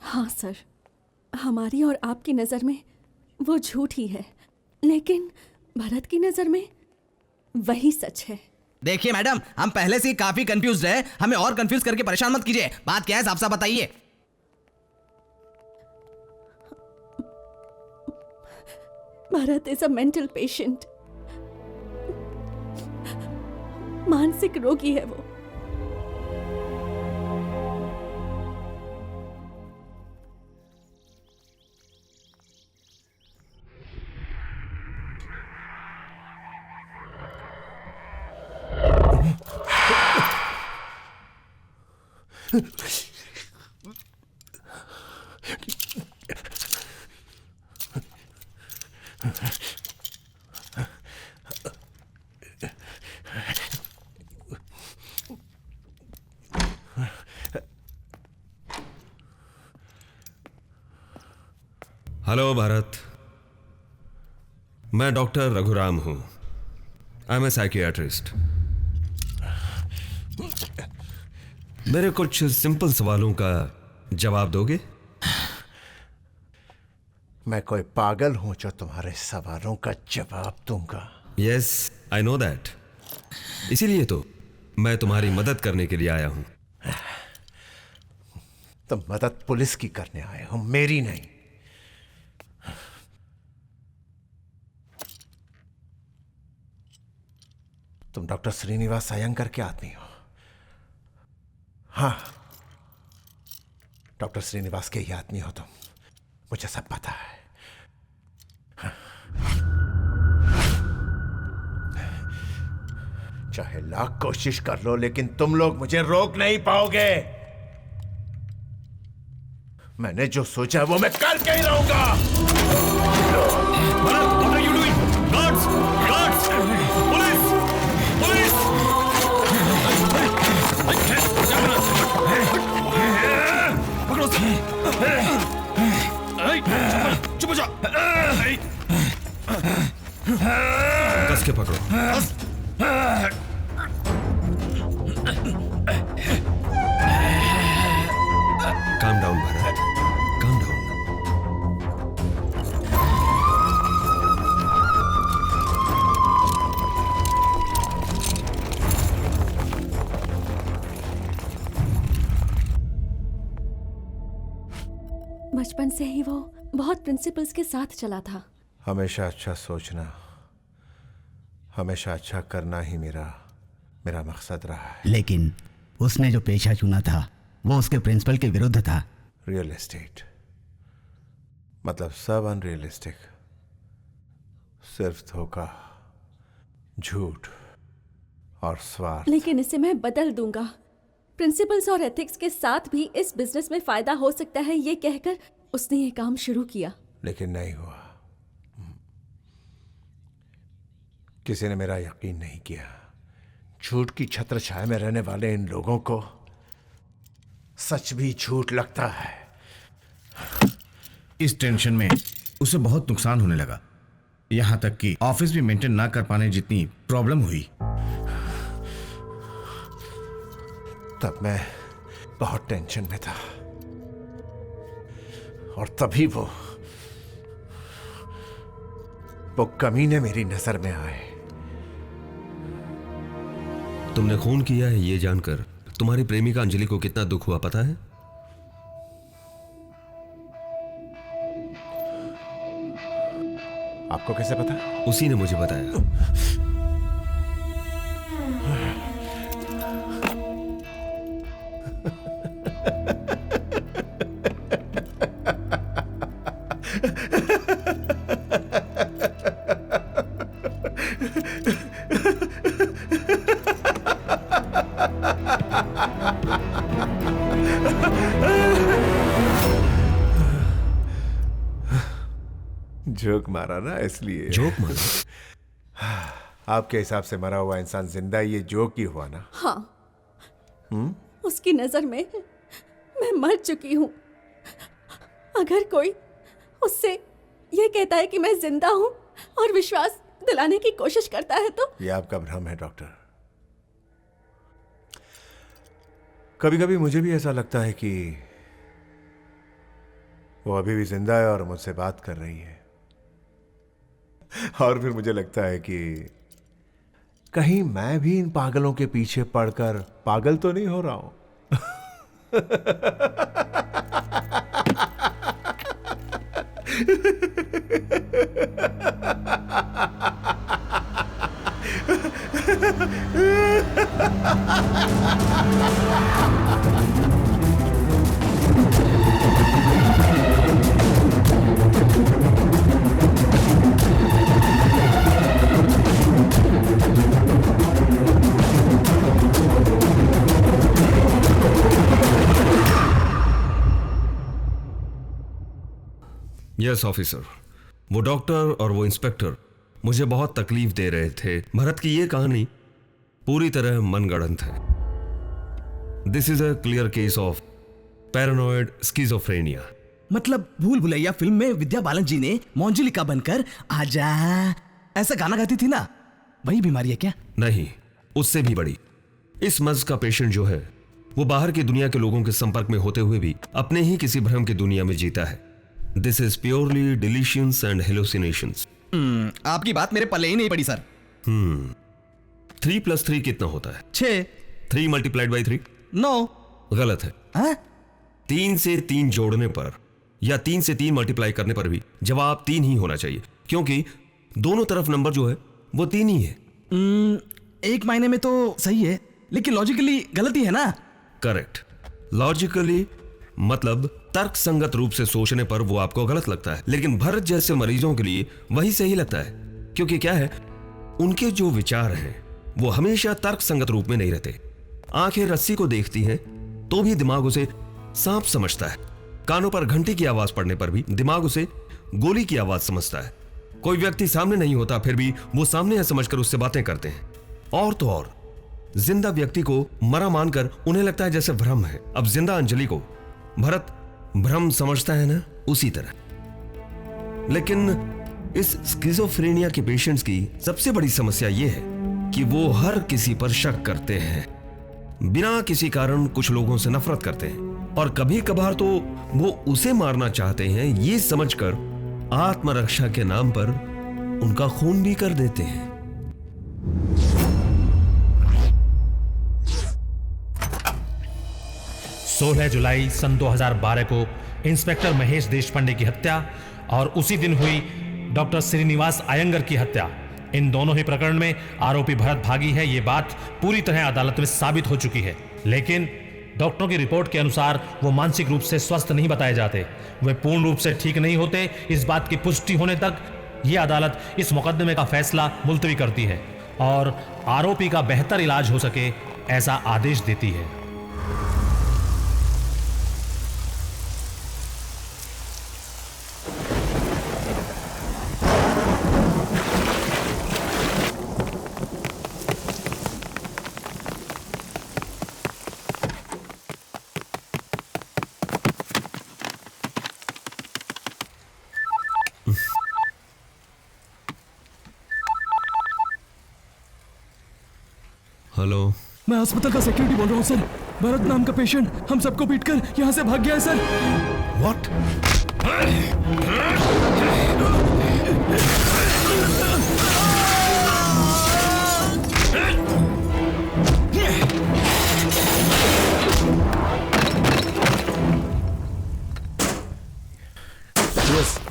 हाँ सर, हमारी और आपकी नजर में वो झूठ ही है, लेकिन भरत की नजर में वही सच है। देखिए मैडम, हम पहले से ही काफी कंफ्यूज है, हमें और कंफ्यूज करके परेशान मत कीजिए। बात क्या है साफ साफ बताइए। Bharat is a mental patient. मानसिक रोगी है वो। हेलो भारत, मैं डॉक्टर रघुराम हूं। I am a psychiatrist. मेरे कुछ सिंपल सवालों का जवाब दोगे? मैं कोई पागल हूं जो तुम्हारे सवालों का जवाब दूंगा? Yes, I know that. इसीलिए तो मैं तुम्हारी मदद करने के लिए आया हूं। तुम मदद पुलिस की करने आए हो, मेरी नहीं। तुम डॉक्टर श्रीनिवास अयंगर के आदमी हो। हाँ, डॉक्टर श्रीनिवास के ही आदमी हो तुम, मुझे सब पता है। चाहे लाख कोशिश कर लो, लेकिन तुम लोग मुझे रोक नहीं पाओगे। मैंने जो सोचा वो मैं करके ही रहूंगा। चुप हो जाओ। कस के पकड़ो। Calm down Bharat, calm down. बचपन से ही वो बहुत प्रिंसिपल्स के साथ चला था। हमेशा अच्छा सोचना, हमेशा अच्छा करना ही मेरा मकसद रहा है। लेकिन उसने जो पेशा चुना था वो उसके प्रिंसिपल के विरुद्ध था। रियल एस्टेट, मतलब सब अनरियलिस्टिक, सिर्फ धोखा, झूठ और स्वार्थ। लेकिन इसे मैं बदल दूंगा। प्रिंसिपल्स और एथिक्स के साथ भी इस बिजनेस में फायदा हो सकता है, ये कहकर उसने ये काम शुरू किया। लेकिन नहीं हुआ। किसी ने मेरा यकीन नहीं किया। झूठ की छत्र छाया में रहने वाले इन लोगों को सच भी झूठ लगता है। इस टेंशन में उसे बहुत नुकसान होने लगा, यहां तक कि ऑफिस भी मेंटेन ना कर पाने जितनी प्रॉब्लम हुई। तब मैं बहुत टेंशन में था और तभी वो कमीने मेरी नजर में आए। तुमने खून किया है ये जानकर तुम्हारी प्रेमिका अंजलि को कितना दुख हुआ पता है? आपको कैसे पता? उसी ने मुझे बताया। जोक मारा ना, इसलिए। जोक मारा? आपके हिसाब से मरा हुआ इंसान जिंदा, ये जोक ही हुआ ना? हाँ। उसकी नजर में मैं मर चुकी हूँ। अगर कोई उससे ये कहता है कि मैं जिंदा हूँ और विश्वास दिलाने की कोशिश करता है तो ये आपका भ्रम है डॉक्टर। कभी कभी मुझे भी ऐसा लगता है कि वो अभी भी जिंदा है और मुझसे बात कर रही है। और फिर मुझे लगता है कि कहीं मैं भी इन पागलों के पीछे पड़कर पागल तो नहीं हो रहा हूं। यस ऑफिसर, वो डॉक्टर और वो इंस्पेक्टर मुझे बहुत तकलीफ दे रहे थे। भरत की ये कहानी पूरी तरह मनगढ़ंत है। This is a clear case of paranoid schizophrenia. मतलब भूल भुलैया फिल्म में विद्या बालन जी ने मोंजुलिका बनकर आजा ऐसा गाना गाती थी ना, वही बीमारी है क्या? नहीं, उससे भी बड़ी। इस मर्ज का पेशेंट जो है वो बाहर की दुनिया के लोगों के संपर्क में होते हुए भी अपने ही किसी भ्रम की दुनिया में जीता है। This is purely deletions and hallucinations. आपकी बात मेरे पल्ले ही नहीं पड़ी सर। 3 + 3 कितना होता है? 6। 3 × 3? 9। गलत है। 3 से 3 जोड़ने पर या 3 से 3 मल्टीप्लाई करने पर भी जवाब 3 ही होना चाहिए, क्योंकि दोनों तरफ नंबर जो है वो 3 ही है। एक मायने में तो सही है, लेकिन लॉजिकली गलती है ना? करेक्ट। लॉजिकली मतलब तर्क संगत रूप से सोचने पर वो आपको गलत लगता है, लेकिन भरत जैसे मरीजों के लिए वही सही लगता है, क्योंकि क्या है, उनके जो विचार हैं वो हमेशा तर्क संगत रूप में नहीं रहते। आंखें रस्सी को देखती हैं तो भी दिमाग उसे सांप समझता है। कानों पर घंटी की आवाज पड़ने पर भी दिमाग उसे गोली की आवाज समझता है। कोई व्यक्ति सामने नहीं होता फिर भी वो सामने है समझकर उससे बातें करते हैं। और तो और जिंदा व्यक्ति को मरा मानकर उन्हें लगता है जैसे भ्रम है। अब जिंदा अंजलि को भरत भ्रम समझता है ना, उसी तरह। लेकिन इस स्किज़ोफ्रेनिया के पेशेंट्स की सबसे बड़ी समस्या यह है कि वो हर किसी पर शक करते हैं। बिना किसी कारण कुछ लोगों से नफरत करते हैं और कभी कभार तो वो उसे मारना चाहते हैं ये समझकर आत्मरक्षा के नाम पर उनका खून भी कर देते हैं। 16 जुलाई सन 2012 को इंस्पेक्टर महेश देशपांडे की हत्या और उसी दिन हुई डॉक्टर श्रीनिवास अयंगर की हत्या, इन दोनों ही प्रकरण में आरोपी भरत भागी है, ये बात पूरी तरह अदालत में साबित हो चुकी है। लेकिन डॉक्टरों की रिपोर्ट के अनुसार वो मानसिक रूप से स्वस्थ नहीं बताए जाते, वे पूर्ण रूप से ठीक नहीं होते। इस बात की पुष्टि होने तक ये अदालत इस मुकदमे का फैसला मुलतवी करती है और आरोपी का बेहतर इलाज हो सके ऐसा आदेश देती है। हेलो, मैं अस्पताल का सेक्यूरिटी बोल रहा हूँ सर। भरत नाम का पेशेंट हम सबको पीटकर यहाँ से भाग गया है sir. What?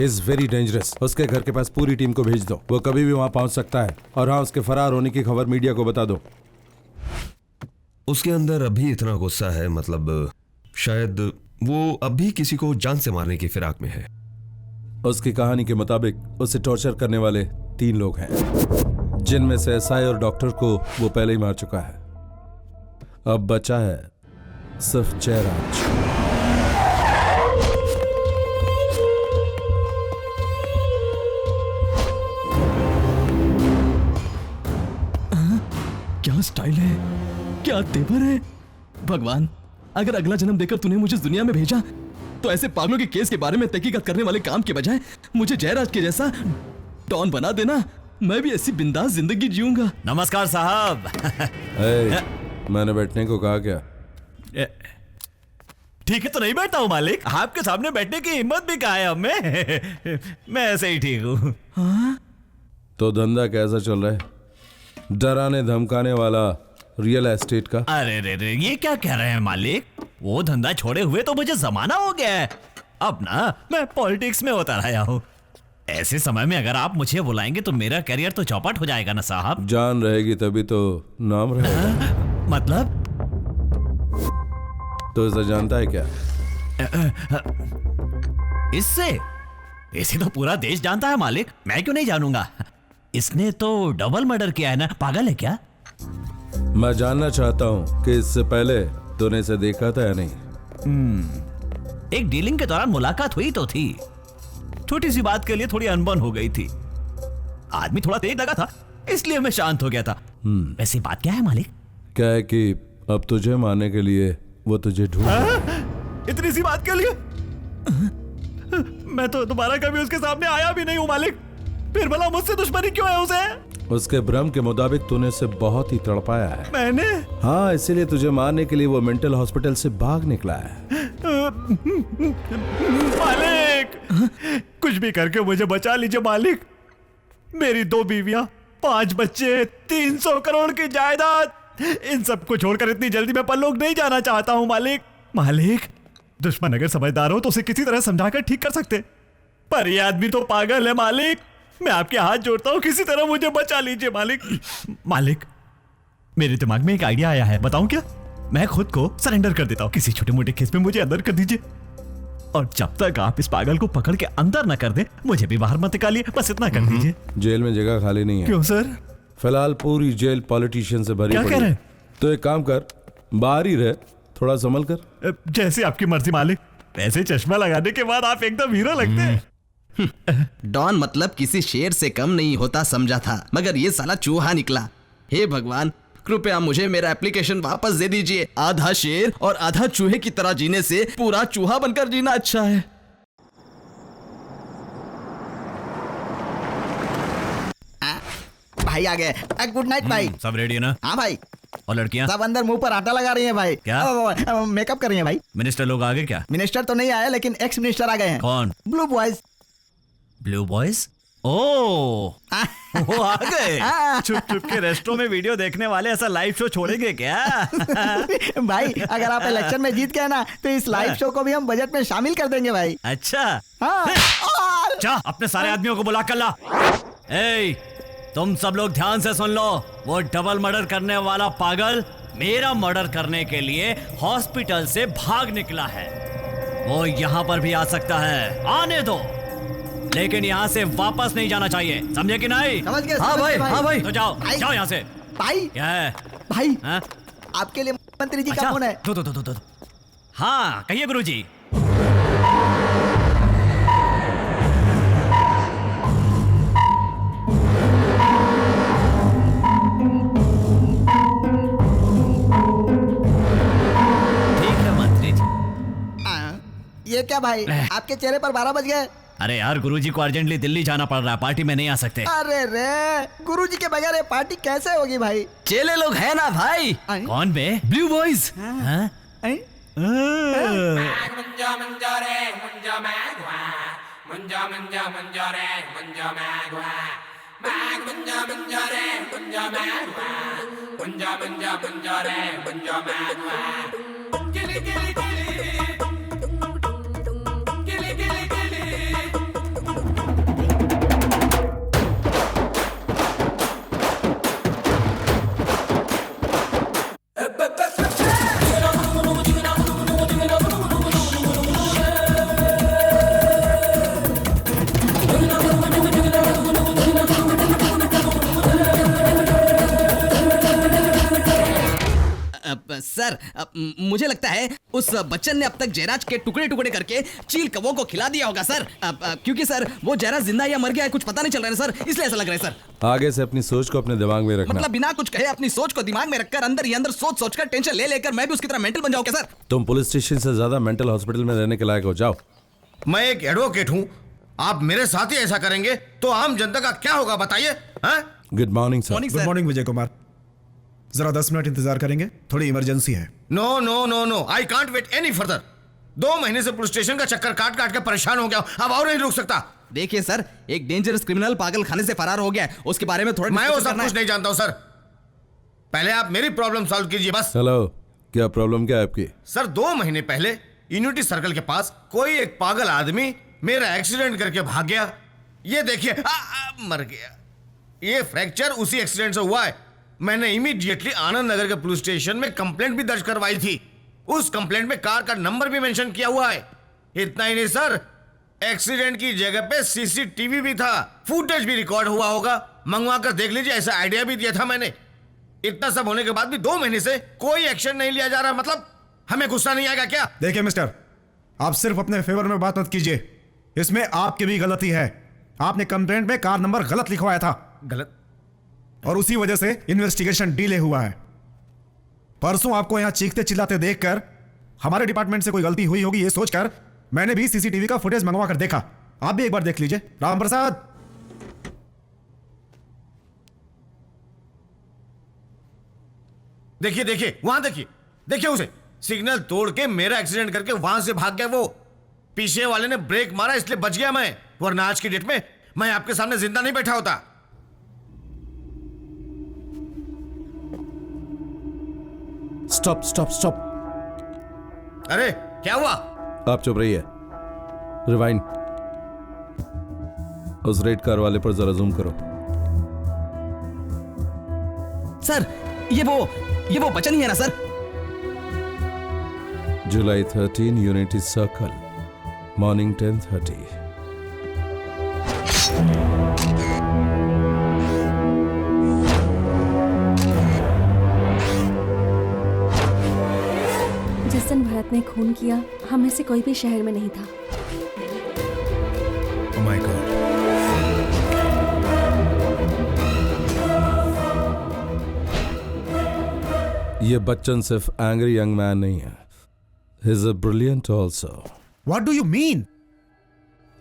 Is very dangerous. उसके घर के पास पूरी टीम को भेज दो, वो कभी भी वहां पहुंच सकता है। और हाँ, उसके फरार होने की खबर मीडिया को बता दो। उसके अंदर अभी इतना गुस्सा है, मतलब शायद वो अभी किसी को जान से मारने की फिराक में है। उसकी कहानी के मुताबिक उसे टॉर्चर करने वाले 3 लोग हैं, जिनमें से एसआई और डॉक्टर को वो पहले ही मार चुका है। अब बचा है सिर्फ जयराज। क्या स्टाइल है, क्या तेवर है। भगवान, अगर अगला जन्म देकर तूने मुझे दुनिया में भेजा तो ऐसे पागलों के केस के बारे में तहकीकात करने वाले काम के बजाय मुझे जयराज के जैसा डॉन बना देना। मैं भी ऐसी बिंदास जिंदगी जीऊंगा। नमस्कार साहब। मैंने बैठने को कहा क्या? ठीक है तो नहीं बैठता हूँ मालिक, आपके सामने बैठने की हिम्मत भी कहा है हमें। मैं ऐसे ही ठीक हूँ। तो धंधा कैसा चल रहा है? डराने धमकाने वाला रियल एस्टेट का? अरे रे रे, ये क्या कह रहे हैं मालिक? वो धंधा छोड़े हुए तो मुझे जमाना हो गया है। अब ना मैं पॉलिटिक्स में होता रहा हूँ। ऐसे समय में अगर आप मुझे बुलाएंगे तो मेरा करियर तो चौपट हो जाएगा ना साहब। जान रहेगी तभी तो नाम रहेगा। मतलब? तो इसे जानता है क्या? इसे तो पूरा देश जानता है मालिक, मैं क्यों नहीं जानूंगा? इसने तो डबल मर्डर किया है ना, पागल है क्या? मैं जानना चाहता हूँ कि इससे पहले तूने इसे देखा था या नहीं? एक डीलिंग के दौरान मुलाकात हुई तो थी, छोटी सी बात के लिए थोड़ी अनबन हो गई थी। आदमी थोड़ा तेज लगा था, इसलिए मैं शांत हो गया था। वैसी बात क्या है मालिक? क्या है कि अब तुझे मारने के लिए वो तुझे ढूंढ। इतनी सी बात के लिए? मैं तो दोबारा कभी उसके सामने आया भी नहीं हूँ मालिक, फिर भला मुझसे दुश्मनी क्यों है उसे? उसके भ्रम के मुताबिक तूने उसे बहुत ही तड़पाया है। मैंने? हाँ, इसीलिए तुझे मारने के लिए वो मेंटल हॉस्पिटल से भाग निकला है। मालिक, कुछ भी करके मुझे बचा लीजिए मालिक। मेरी 2 बीवियां, 5 बच्चे, 300 करोड़ की जायदाद, इन सबको छोड़कर इतनी जल्दी मैं परलोक नहीं जाना चाहता हूँ मालिक। मालिक, दुश्मन अगर समझदार हो तो उसे किसी तरह समझाकर ठीक कर सकते, पर ये आदमी तो पागल है मालिक। मैं आपके हाथ जोड़ता हूँ, किसी तरह मुझे बचा लीजिए मालिक। मालिक, मेरे दिमाग में एक आइडिया आया है, बताऊं क्या? मैं खुद को सरेंडर कर देता हूँ, किसी छोटे मोटे केस में मुझे अंदर कर दीजिए, और जब तक आप इस पागल को पकड़ के अंदर न कर दे, मुझे भी बाहर मत निकालिए, बस इतना कर दीजिए। जेल में जगह खाली नहीं है। क्यों सर? फिलहाल पूरी जेल पॉलिटिशियन से भरी क्या पड़ी कह रहे है। हैं? तो एक काम कर, बाहर ही रह, थोड़ा संभल कर। जैसे आपकी मर्जी मालिक। ऐसे चश्मा लगाने के बाद आप एकदम हीरो लगते हैं। डॉन मतलब किसी शेर से कम नहीं होता समझा था, मगर ये साला चूहा निकला। हे भगवान, कृपया मुझे मेरा एप्लीकेशन वापस दे दीजिए। आधा शेर और आधा चूहे की तरह जीने से पूरा चूहा बनकर जीना अच्छा है। भाई आ गए। गुड नाइट भाई। सब रेडी है ना? हाँ भाई। और लड़कियां? सब अंदर मुंह पर आटा लगा रही हैं भाई। क्या? मेकअप कर रही हैं भाई। मिनिस्टर लोग आ गए क्या? मिनिस्टर तो नहीं आए, लेकिन एक्स मिनिस्टर आ गए हैं। कौन? Blue boys. Blue boys? ओ वो आ गए। चुप चुप के रेस्टोरेंट में वीडियो देखने वाले ऐसा लाइव शो छोड़ेंगे क्या? भाई अगर आप इलेक्शन में जीत गए ना तो इस लाइव शो को भी हम बजट में शामिल कर देंगे भाई। अच्छा। हाँ। जा अपने सारे आदमियों को बुला कर ला। ए, तुम सब लोग ध्यान से सुन लो। वो डबल मर्डर करने वाला पागल मेरा मर्डर करने के लिए हॉस्पिटल से भाग निकला है। वो यहाँ पर भी आ सकता है, आने दो, लेकिन यहाँ से वापस नहीं जाना चाहिए, समझे कि नहीं? समझ गए। हाँ भाई, भाई। हाँ भाई। तो जाओ भाई। जाओ यहाँ से। भाई क्या है भाई? हाँ? आपके लिए मंत्री जी अच्छा, का फोन है। दो। हाँ कहिए गुरुजी। ठीक है मंत्री जी। ये क्या भाई, आपके चेहरे पर 12 बज गए। अरे यार गुरुजी को अर्जेंटली दिल्ली जाना पड़ रहा है, पार्टी में नहीं आ सकते। अरे रे, गुरुजी के बगैर ये पार्टी कैसे होगी भाई? चेले लोग हैं ना भाई। कौन बे? Blue boys. सर मुझे लगता है उस बच्चन ने अब तक जयराज के टुकड़े टुकड़े करके चील कौवों को खिला दिया होगा सर। क्योंकि सर वो जयराज जिंदा या मर गया है कुछ पता नहीं चल रहा है सर, इसलिए ऐसा लग रहा है सर। आगे से अपनी सोच को अपने दिमाग में रखना। मतलब बिना कुछ कहे अपनी सोच को दिमाग में रखकर अंदर ही अंदर सोच सोचकर टेंशन ले लेकर मैं भी उसकी तरह मेंटल बन जाऊं क्या सर? तुम पुलिस स्टेशन से ज्यादा मेंटल हॉस्पिटल में रहने के लायक हो। जाओ। मैं एक एडवोकेट हूँ, आप मेरे साथ ही ऐसा करेंगे तो आम जनता का क्या होगा बताइए? Good morning sir. Good morning Vijay Kumar. जरा 10 मिनट इंतजार करेंगे, थोड़ी इमरजेंसी है। No no no no, I can't wait any further. 2 महीने से पुलिस स्टेशन का चक्कर काट काट के परेशान हो गया, अब और नहीं रुक सकता। देखिए सर, एक डेंजरस क्रिमिनल पागल खाने से फरार हो गया है, उसके बारे में थोड़ा मैं वो सब कुछ नहीं जानता हूं सर। पहले आप मेरी प्रॉब्लम सॉल्व कीजिए बस। हेलो, क्या प्रॉब्लम क्या है आपकी? सर 2 महीने पहले यूनिटी सर्कल के पास कोई एक पागल आदमी मेरा एक्सीडेंट करके भाग गया। ये देखिए मर गया। ये फ्रैक्चर उसी एक्सीडेंट से हुआ है। मैंने इमीडिएटली आनंद नगर के पुलिस स्टेशन में कंप्लेंट भी दर्ज करवाई थी। उस कंप्लेंट में कार का नंबर भी मेंशन किया हुआ है। इतना ही नहीं सर, एक्सीडेंट की जगह पे सीसीटीवी भी था, फुटेज भी रिकॉर्ड हुआ होगा, मंगवा कर देख लीजिए, ऐसा आइडिया भी दिया था मैंने। इतना सब होने के बाद भी 2 महीने से कोई एक्शन नहीं लिया जा रहा। मतलब हमें गुस्सा नहीं आएगा क्या? देखिए मिस्टर, आप सिर्फ अपने फेवर में बात मत कीजिए, इसमें आपकी भी गलती है। आपने कंप्लेंट में कार नंबर गलत लिखवाया था। गलत? और उसी वजह से इन्वेस्टिगेशन डिले हुआ है। परसों आपको यहां चीखते चिल्लाते देखकर हमारे डिपार्टमेंट से कोई गलती हुई होगी ये सोचकर मैंने भी सीसीटीवी का फुटेज मंगवा कर देखा। आप भी एक बार देख लीजिए। राम प्रसाद, देखिए देखिए वहां देखिए, देखिए उसे, सिग्नल तोड़ के मेरा एक्सीडेंट करके वहां से भाग गया वो। पीछे वाले ने ब्रेक मारा इसलिए बच गया मैं, वरना आज की डेट में मैं आपके सामने जिंदा नहीं बैठा होता। Stop stop stop. अरे क्या हुआ? आप चुप रहिए। रिवाइंड। उस रेड कार वाले पर जरा जूम करो। सर ये वो बचन ही है ना सर? जुलाई 13 यूनिटी सर्कल, मॉर्निंग 10:30। भरत ने खून किया, हम में से कोई भी शहर में नहीं था। Oh my God. ये बच्चन सिर्फ एंग्री यंग मैन नहीं है, he is a brilliant also. What do you mean?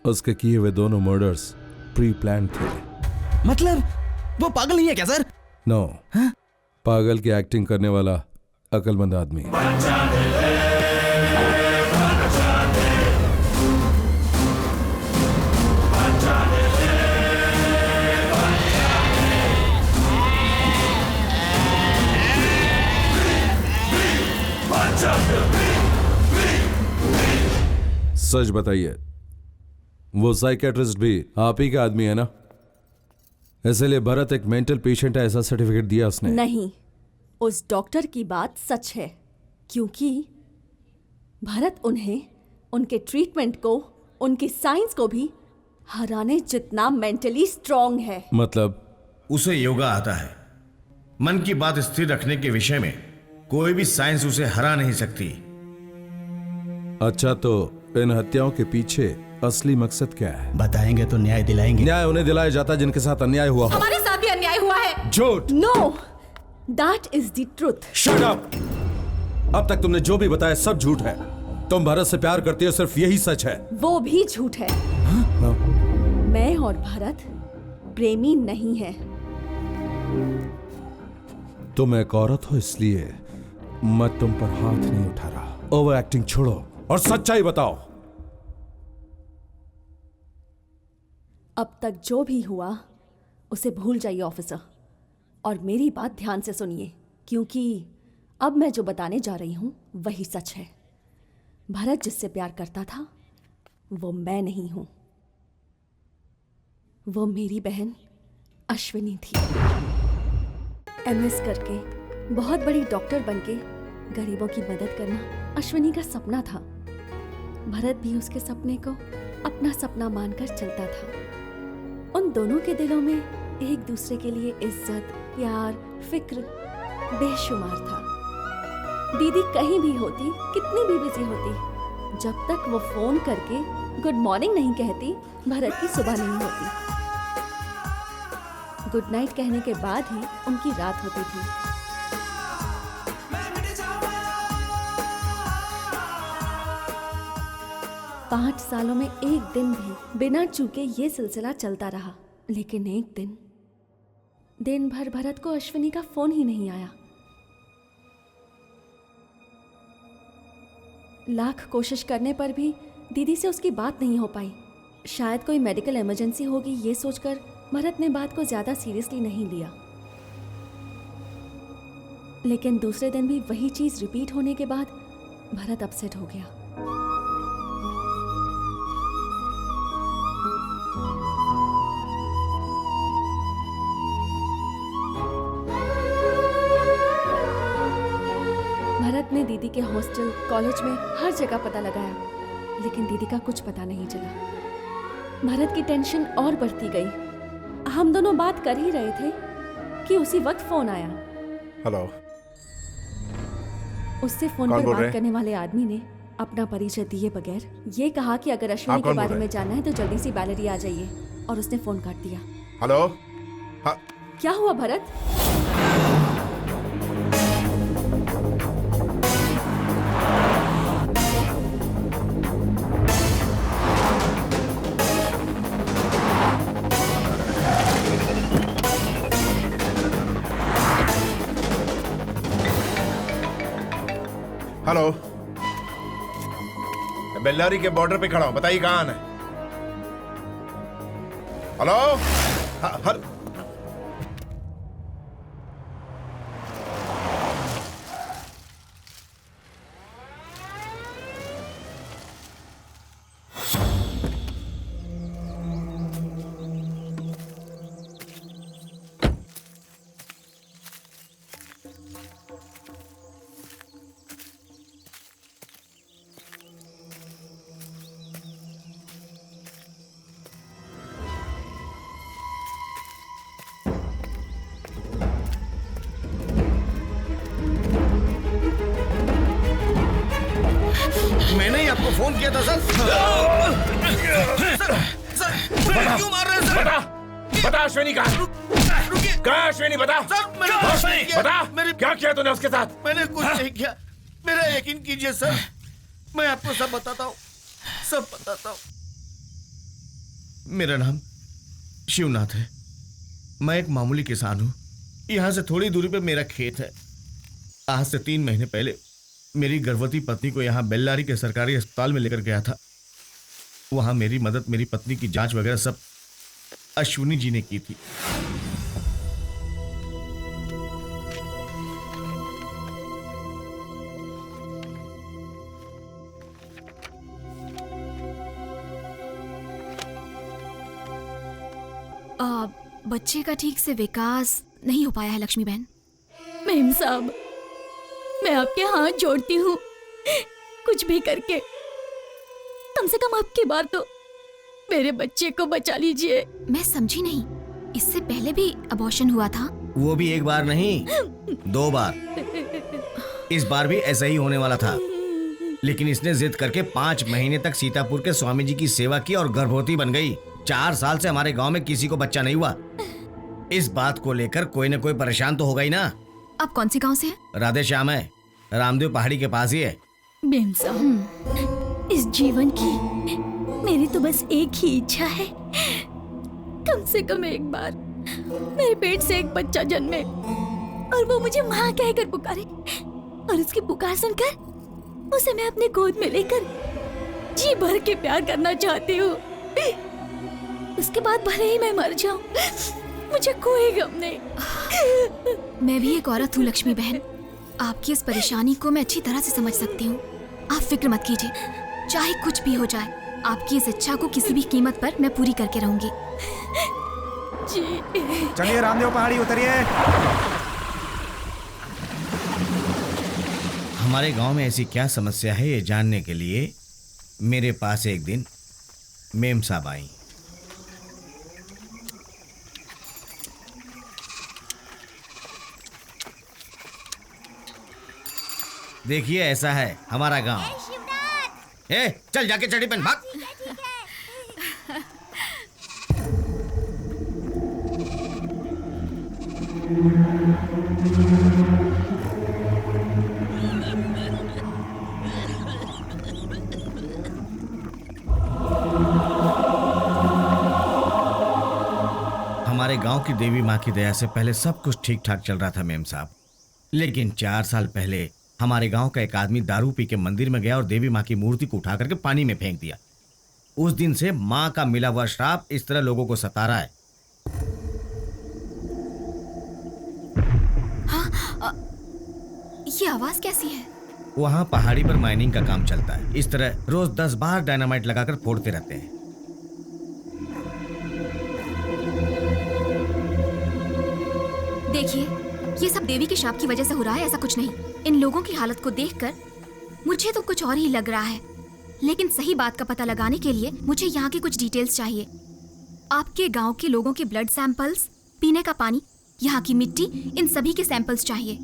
उसके किए हुए दोनों मर्डर्स प्री प्लान थे। मतलब वो पागल नहीं है क्या सर? नो पागल की एक्टिंग करने वाला अकलमंद आदमी। सच बताइए, वो साइकेट्रिस्ट भी आप ही का आदमी है ना? इसलिए भरत एक मेंटल पेशेंट है ऐसा सर्टिफिकेट दिया उसने? नहीं, उस डॉक्टर की बात सच है, क्योंकि भरत उन्हें, उनके ट्रीटमेंट को, उनकी साइंस को भी हराने जितना मेंटली स्ट्रांग है। मतलब उसे योगा आता है। मन की बात स्थिर रखने के विषय में कोई भी साइंस उसे हरा नहीं सकती। अच्छा, तो इन हत्याओं के पीछे असली मकसद क्या है? बताएंगे तो न्याय दिलाएंगे। न्याय उन्हें दिलाया जाता जिनके साथ अन्याय हुआ हो। हमारे साथ भी अन्याय हुआ है। झूठ। No, that is the truth. Shut up. अब तक तुमने जो भी बताया सब झूठ है। तुम भरत से प्यार करती हो, सिर्फ यही सच है। वो भी झूठ है। मैं और भरत प्रेमी नहीं है। तुम एक औरत हो, इसलिए मैं तुम पर हाथ नहीं उठा रहा। ओवर एक्टिंग छोड़ो और सच्चाई बताओ। अब तक जो भी हुआ उसे भूल जाइए ऑफिसर, और मेरी बात ध्यान से सुनिए, क्योंकि अब मैं जो बताने जा रही हूं वही सच है। भरत जिससे प्यार करता था वो मैं नहीं हूं, वो मेरी बहन अश्विनी थी। एमएस करके बहुत बड़ी डॉक्टर बनके गरीबों की मदद करना अश्विनी का सपना था। भरत भी उसके सपने को अपना सपना मानकर चलता था। उन दोनों के दिलों में एक दूसरे के लिए इज्जत, प्यार, फिक्र बेशुमार था। दीदी कहीं भी होती, कितनी भी बिजी होती, जब तक वो फोन करके गुड मॉर्निंग नहीं कहती, भरत की सुबह नहीं होती। गुड नाइट कहने के बाद ही उनकी रात होती थी। पांच सालों में एक दिन भी बिना चूके ये सिलसिला चलता रहा, लेकिन एक दिन भर भरत को अश्विनी का फोन ही नहीं आया। लाख कोशिश करने पर भी दीदी से उसकी बात नहीं हो पाई। शायद कोई मेडिकल इमरजेंसी होगी, ये सोचकर भरत ने बात को ज्यादा सीरियसली नहीं लिया। लेकिन दूसरे दिन भी वही चीज रिपीट होने के बाद भरत अपसेट हो गया। भरत ने दीदी के हॉस्टल, कॉलेज में हर जगह पता लगाया, लेकिन दीदी का कुछ पता नहीं चला। भरत की टेंशन और बढ़ती गई। हम दोनों बात कर ही रहे थे कि उसी वक्त फोन आया। हेलो। उससे फोन पर बात करने वाले आदमी ने अपना परिचय दिए बगैर ये कहा कि अगर अश्विनी के बारे में जानना है तो जल्दी से बैलेरी आ जाइए, और उसने फोन काट दिया। हेलो। क्या हुआ भरत? हेलो। बेल्लारी के बॉर्डर पे खड़ा हूं, बताइए कहां है? हेलो। फोन किया था सर। सर क्यों मार रहे हैं सर? बता अश्विनी कहाँ? कहाँ अश्विनी? बता सर, मैंने बता क्या किया तूने उसके साथ? मैंने कुछ नहीं किया, मेरा यकीन कीजिए सर, मैं आपको सब बताता हूँ, सब बताता हूँ। मेरा नाम शिवनाथ है, मैं एक मामूली किसान हूँ। यहाँ से थोड़ी दूरी पे मेरा खेत है। आज से 3 महीने पहले मेरी गर्भवती पत्नी को यहाँ बेल्लारी के सरकारी अस्पताल में लेकर गया था। वहां मेरी मदद, मेरी पत्नी की जांच वगैरह सब अश्विनी जी ने की थी। बच्चे का ठीक से विकास नहीं हो पाया है लक्ष्मी बहन। मेम साहब, मैं आपके हाथ जोड़ती हूँ, कुछ भी करके कम से कम आपकी बात तो मेरे बच्चे को बचा लीजिए। मैं समझी नहीं, इससे पहले भी अबॉर्शन हुआ था? वो भी एक बार नहीं 2 बार। इस बार भी ऐसा ही होने वाला था, लेकिन इसने जिद करके 5 महीने तक सीतापुर के स्वामी जी की सेवा की और गर्भवती बन गई। 4 साल से हमारे गांव में किसी को बच्चा नहीं हुआ। इस बात को लेकर कोई न कोई परेशान तो होगा ही ना। आप कौन से गांव से हैं? राधे श्याम है, रामदेव पहाड़ी के पास ही है। मेम साहब, इस जीवन की मेरी तो बस एक ही इच्छा है, कम से कम एक बार मेरे पेट से एक बच्चा जन्मे और वो मुझे माँ कहकर पुकारे, और उसकी पुकार सुनकर उसे मैं अपने गोद में लेकर जी भर के प्यार करना चाहती हूँ। उसके बाद भले ही मैं मर जाऊं, मुझे कोई गम नहीं। मैं भी एक औरत हूँ लक्ष्मी बहन, आपकी इस परेशानी को मैं अच्छी तरह से समझ सकती हूँ। आप फिक्र मत कीजिए, चाहे कुछ भी हो जाए, आपकी इस इच्छा को किसी भी कीमत पर मैं पूरी करके रहूंगी। जी। चलिए रामदेव पहाड़ी उतरिए। हमारे गांव में ऐसी क्या समस्या है ये जानने के लिए मेरे पास एक दिन मेम साहब आई। देखिए ऐसा है हमारा गांव। ए, चल जाके चढ़ी पहन भाग। हमारे गांव की देवी माँ की दया से पहले सब कुछ ठीक ठाक चल रहा था मेम साहब, लेकिन 4 साल पहले हमारे गांव का एक आदमी दारू पी के मंदिर में गया और देवी माँ की मूर्ति को उठा करके पानी में फेंक दिया। उस दिन से माँ का मिला हुआ श्राप इस तरह लोगों को सता रहा है। हाँ, ये आवाज कैसी है? वहां पहाड़ी पर माइनिंग का काम चलता है। इस तरह रोज 10 बार डायनामाइट लगाकर फोड़ते रहते हैं। देखिए, ये सब देवी के शाप की वजह से हो रहा है, ऐसा कुछ नहीं। इन लोगों की हालत को देखकर मुझे तो कुछ और ही लग रहा है, लेकिन सही बात का पता लगाने के लिए मुझे यहाँ की कुछ डिटेल्स चाहिए। आपके गांव के लोगों के ब्लड सैंपल्स, पीने का पानी, यहाँ की मिट्टी, इन सभी के सैंपल्स चाहिए।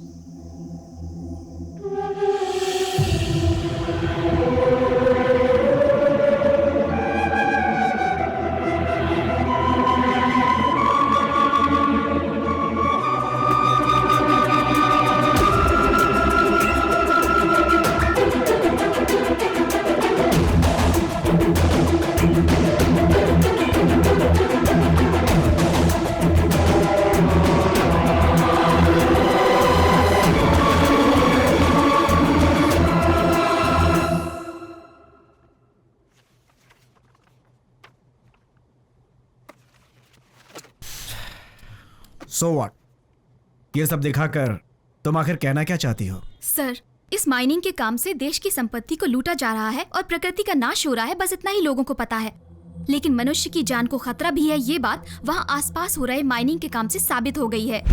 So what? ये सब दिखाकर तुम आखिर कहना क्या चाहती हो? सर, इस माइनिंग के काम से देश की संपत्ति को लूटा जा रहा है और प्रकृति का नाश हो रहा है, बस इतना ही लोगों को पता है। लेकिन मनुष्य की जान को खतरा भी है, ये बात वहाँ आसपास हो रहे माइनिंग के काम से साबित हो गई है।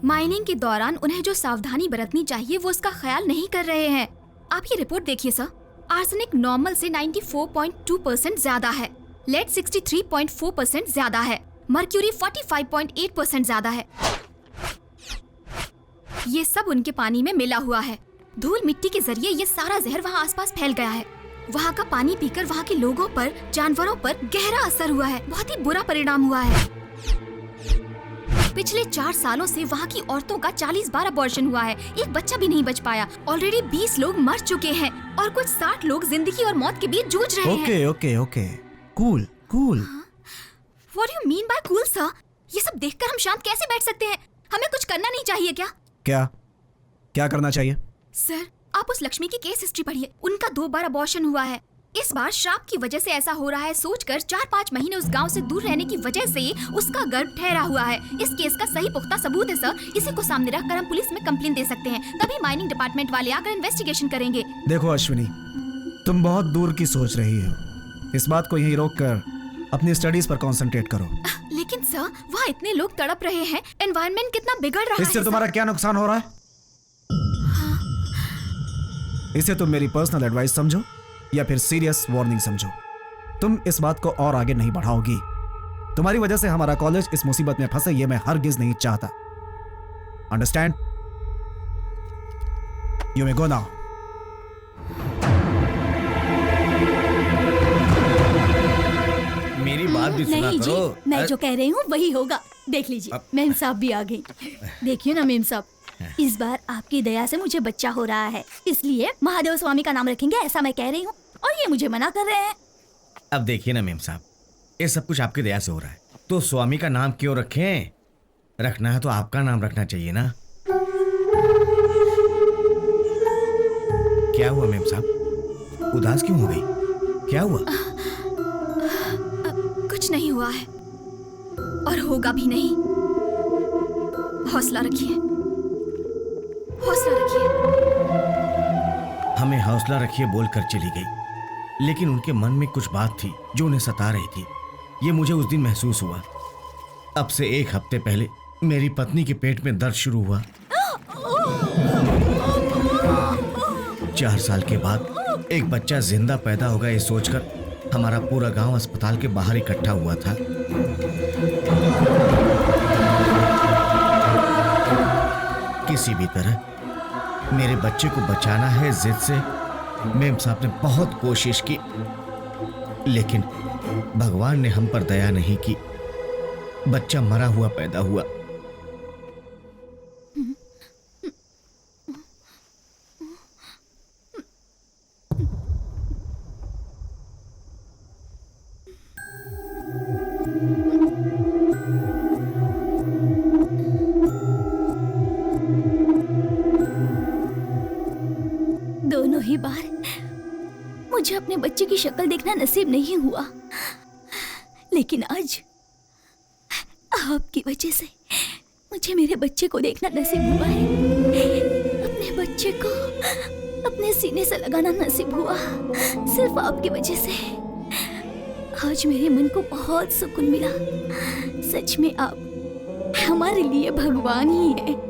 माइनिंग के दौरान उन्हें जो सावधानी बरतनी चाहिए वो उसका ख्याल नहीं कर रहे हैं। आप ये रिपोर्ट देखिए सर, आर्सेनिक नॉर्मल से 94.2% ज्यादा है, लेड 63.4% ज्यादा है, मर्क्यूरी 45.8% ज्यादा है। ये सब उनके पानी में मिला हुआ है। धूल मिट्टी के जरिए ये सारा जहर वहाँ आसपास फैल गया है। वहाँ का पानी पीकर वहाँ के लोगों पर, जानवरों पर गहरा असर हुआ है। बहुत ही बुरा परिणाम हुआ है। पिछले 4 सालों से वहाँ की औरतों का 40 बार अबॉर्शन हुआ है। एक बच्चा भी नहीं बच पाया। ऑलरेडी 20 लोग मर चुके हैं और कुछ 60 लोग जिंदगी और मौत के बीच जूझ रहे हैं। Okay cool cool. What do you mean by cool, sir? ये सब देखकर हम शांत कैसे बैठ सकते हैं? हमें कुछ करना नहीं चाहिए क्या? क्या करना चाहिए? सर, आप उस लक्ष्मी की केस हिस्ट्री पढ़िए। उनका 2 बार अबॉर्शन हुआ है। इस बार श्राप की वजह से ऐसा हो रहा है सोचकर 4-5 महीने उस गांव से दूर रहने की वजह से उसका गर्भ ठहरा हुआ है। इस केस का सही पुख्ता सबूत है सर। इसी को सामने रखकर हम पुलिस में कंप्लेंट दे सकते हैं। तभी माइनिंग डिपार्टमेंट वाले आकर इन्वेस्टिगेशन करेंगे। देखो अश्विनी, तुम बहुत दूर की सोच रही हो। इस बात को यहीं रोककर अपनी स्टडीज पर कंसंट्रेट करो। लेकिन सर, वहाँ इतने लोग तड़प रहे हैं। एनवायरनमेंट कितना बिगड़ रहा है। इससे तुम्हारा क्या नुकसान हो रहा है? इसे तुम मेरी पर्सनल एडवाइस समझो या फिर सीरियस वार्निंग समझो। तुम इस बात को और आगे नहीं बढ़ाओगी। तुम्हारी वजह से हमारा कॉलेज इस मुसीबत में फंसे, ये मैं हरगिज नहीं चाहता। Understand? You may go now. मेरी बात भी सुना नहीं करो। जी, मैं जो कह रही हूँ वही होगा। देख लीजिए, मेम साहब भी आ गई। देखिए ना मेम साहब, इस बार आपकी दया से मुझे बच्चा हो रहा है, इसलिए महादेव स्वामी का नाम रखेंगे ऐसा मैं कह रही हूँ, और ये मुझे मना कर रहे हैं। अब देखिए ना मेम साहब, ये सब कुछ आपकी दया से हो रहा है, तो स्वामी का नाम क्यों रखें? रखना है तो आपका नाम रखना चाहिए ना। क्या हुआ मेम साहब, उदास क्यों हो गई? क्या हुआ? कुछ नहीं हुआ है और होगा भी नहीं। हौसला रखिए, हौसला रखिए। हमें हौसला रखिए बोलकर चली गई, लेकिन उनके मन में कुछ बात थी जो उन्हें सता रही थी। ये मुझे उस दिन महसूस हुआ। अब से 1 हफ्ते पहले मेरी पत्नी के पेट में दर्द शुरू हुआ। 4 साल के बाद एक बच्चा जिंदा पैदा होगा, ये सोचकर हमारा पूरा गांव अस्पताल के बाहर इकट्ठा हुआ था। किसी भी तरह मेरे बच्चे को बचाना है जिद से मेम साहब ने बहुत कोशिश की, लेकिन भगवान ने हम पर दया नहीं की। बच्चा मरा हुआ पैदा हुआ। दोनों ही बार मुझे अपने बच्चे की शक्ल देखना नसीब नहीं हुआ, लेकिन आज आपकी वजह से मुझे मेरे बच्चे को देखना नसीब हुआ है। अपने बच्चे को अपने सीने से लगाना नसीब हुआ सिर्फ आपकी वजह से। आज मेरे मन को बहुत सुकून मिला। सच में आप हमारे लिए भगवान ही है।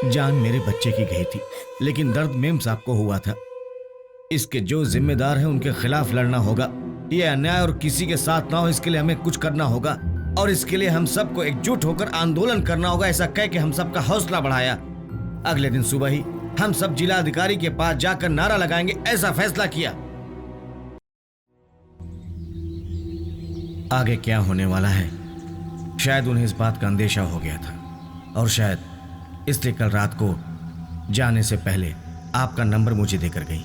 जान मेरे बच्चे की गई थी, लेकिन दर्द मेम साहब को हुआ था। इसके जो जिम्मेदार हैं उनके खिलाफ लड़ना होगा। ये अन्याय और किसी के साथ ना हो, इसके लिए हमें कुछ करना होगा, और इसके लिए हम सबको एकजुट होकर आंदोलन करना होगा। ऐसा कह के हम सबका हौसला बढ़ाया। अगले दिन सुबह ही हम सब जिला अधिकारी के पास जाकर नारा लगाएंगे, ऐसा फैसला किया। आगे क्या होने वाला है शायद उन्हें इस बात का अंदेशा हो गया था, और शायद इसलिए कल रात को जाने से पहले आपका नंबर मुझे देकर गई।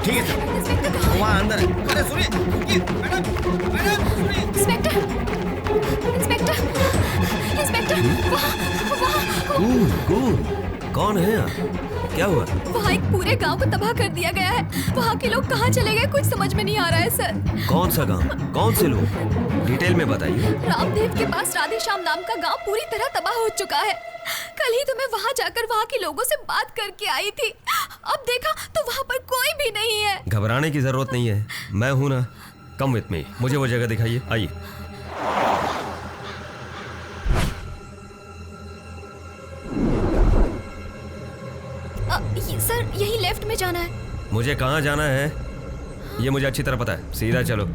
ठीक है सर, वहाँ अंदर है। अरे सुनिए, मैडम सुनिए। इंस्पेक्टर, इंस्पेक्टर, इंस्पेक्टर, कौन है यहाँ? क्या हुआ? वहाँ एक पूरे गांव को तबाह कर दिया गया है। वहाँ के लोग कहाँ चले गए कुछ समझ में नहीं आ रहा है सर। कौन सा गांव? कौन से लोग? डिटेल में बताइए। रामदेव के पास राधेश्याम नाम का गांव पूरी तरह तबाह हो चुका है। कल ही तो मैं वहाँ जाकर वहाँ के लोगों से बात करके आई थी। अब देखा तो वहाँ पर कोई भी नहीं है। घबराने की जरूरत नहीं है, मैं हूं ना। कम विथ मी, मुझे वो जगह दिखाइए, आइए। सर यही लेफ्ट में जाना है। मुझे कहाँ जाना है ये मुझे अच्छी तरह पता है, सीधा चलो।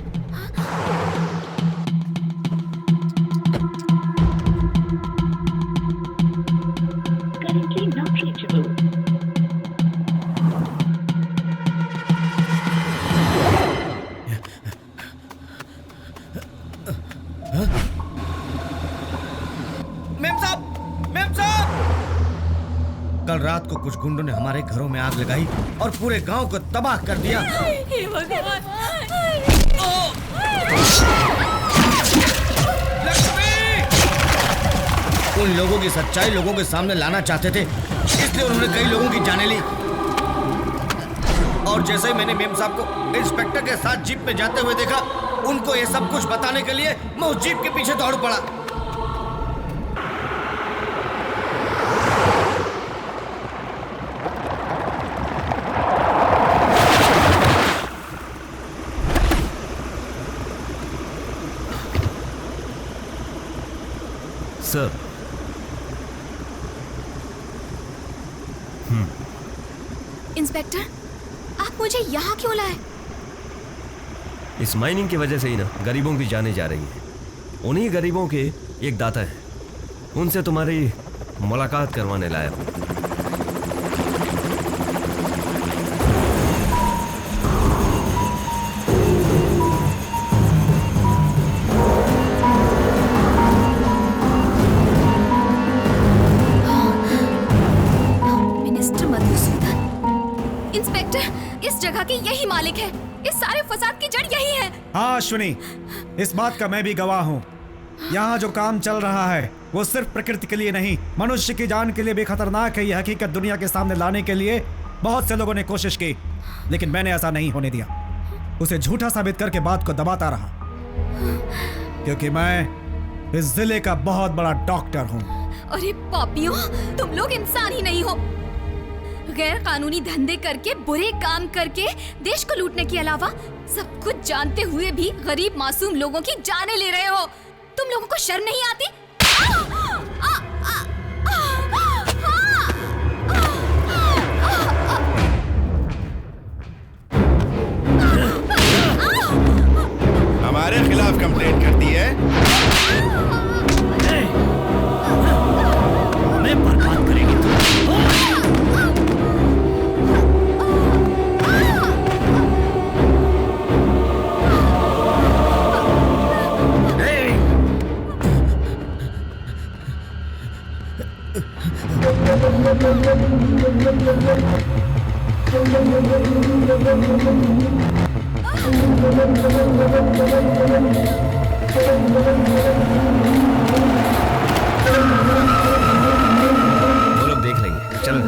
कल रात को कुछ गुंडों ने हमारे घरों में आग लगाई और पूरे गांव को तबाह कर दिया। हे भगवान। उन लोगों की सच्चाई लोगों के सामने लाना चाहते थे, इसलिए उन्होंने कई लोगों की जानें ली। और जैसे ही मैंने मेम साहब को इंस्पेक्टर के साथ जीप में जाते हुए देखा, उनको ये सब कुछ बताने के लिए मैं उस जीप के पीछे दौड़ पड़ा। सर, इंस्पेक्टर, आप मुझे यहाँ क्यों लाए? इस माइनिंग की वजह से ही ना गरीबों की जाने जा रही हैं। उन्हीं गरीबों के एक दाता है, उनसे तुम्हारी मुलाकात करवाने लाया हूं। इस जगह के यही मालिक है। इस सारे फसाद की जड़ यही है। हाँ अश्विनी, इस बात का मैं भी गवाह हूँ। यहाँ जो काम चल रहा है वो सिर्फ प्रकृति के लिए नहीं, मनुष्य की जान के लिए भी खतरनाक है। यह हकीकत दुनिया के सामने लाने के लिए बहुत से लोगों ने कोशिश की, लेकिन मैंने ऐसा नहीं होने दिया। उसे झूठा साबित करके बात को दबाता रहा, क्योंकि मैं इस जिले का बहुत बड़ा डॉक्टर हूँ। अरे पापियों, तुम लोग इंसान ही नहीं हो। गैर कानूनी धंधे करके, बुरे काम करके देश को लूटने के अलावा सब कुछ जानते हुए भी गरीब मासूम लोगों की जानें ले रहे हो। तुम लोगों को शर्म नहीं आती? हमारे खिलाफ कंप्लेंट करती है। हमें बर्बाद करेगी तुम। वो लोग देख लेंगे, चलो।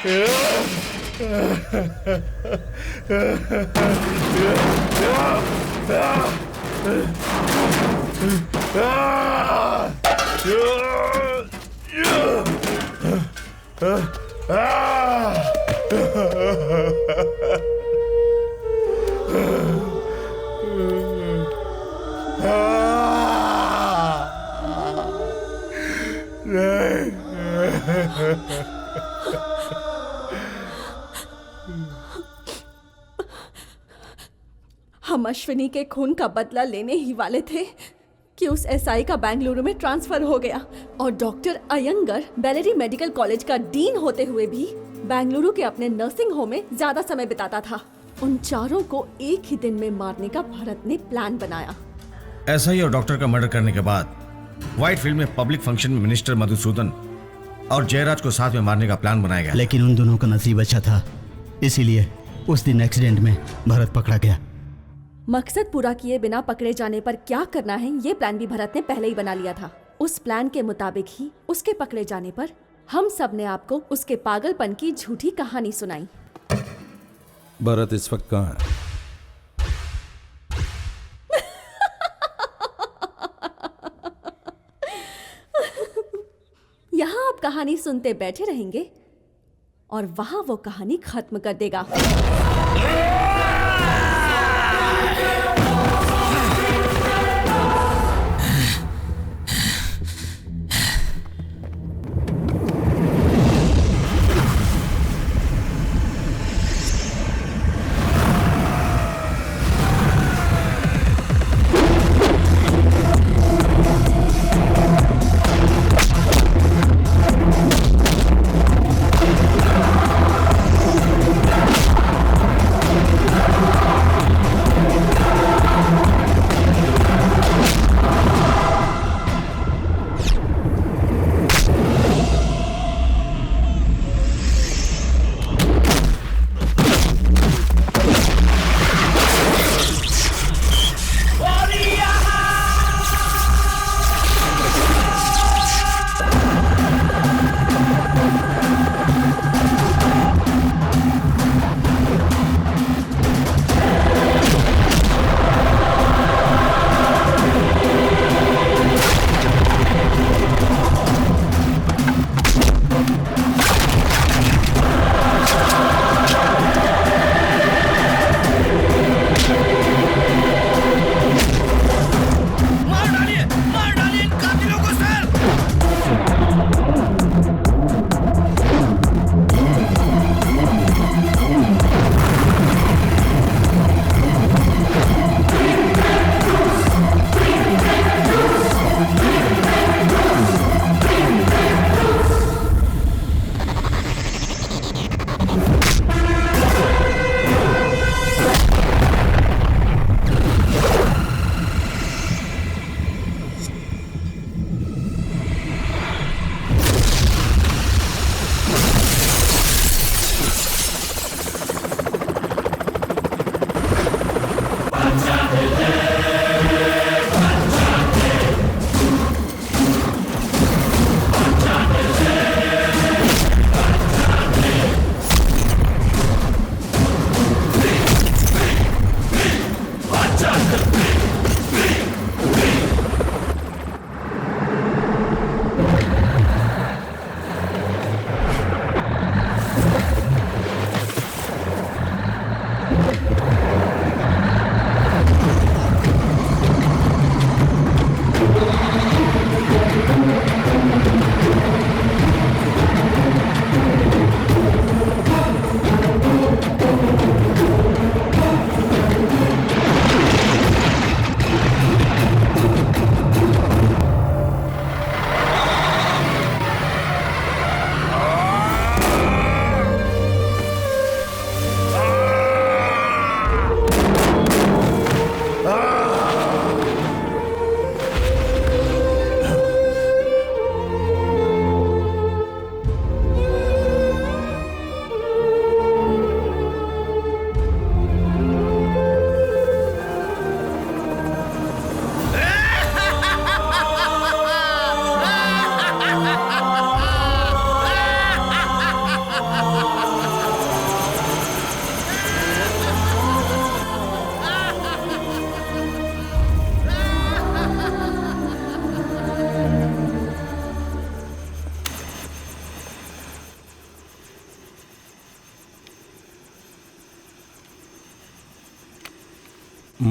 हम अश्विनी के खून का बदला लेने ही वाले थे कि उस एसआई का बेंगलुरु में ट्रांसफर हो गया और doctor Iyengar Beleri medical college का डीन होते हुए भी बेंगलुरु के अपने नर्सिंग होम में ज्यादा समय बिताता था। उन चारों को एक ही दिन में मारने का भरत ने प्लान बनाया। एसआई और डॉक्टर का मर्डर करने के बाद व्हाइट फील्ड में पब्लिक फंक्शन में मिनिस्टर मधुसूदन और जयराज को साथ में मारने का प्लान बनाया गया। लेकिन उन दोनों का नसीब अच्छा था, इसीलिए उस दिन एक्सीडेंट में भरत पकड़ा गया। मकसद पूरा किए बिना पकड़े जाने पर क्या करना है ये प्लान भी भरत ने पहले ही बना लिया था। उस प्लान के मुताबिक ही उसके पकड़े जाने पर हम सब ने आपको उसके पागलपन की झूठी कहानी सुनाई। भरत इस वक्त कहाँ है? यहाँ आप कहानी सुनते बैठे रहेंगे और वहां वो कहानी खत्म कर देगा।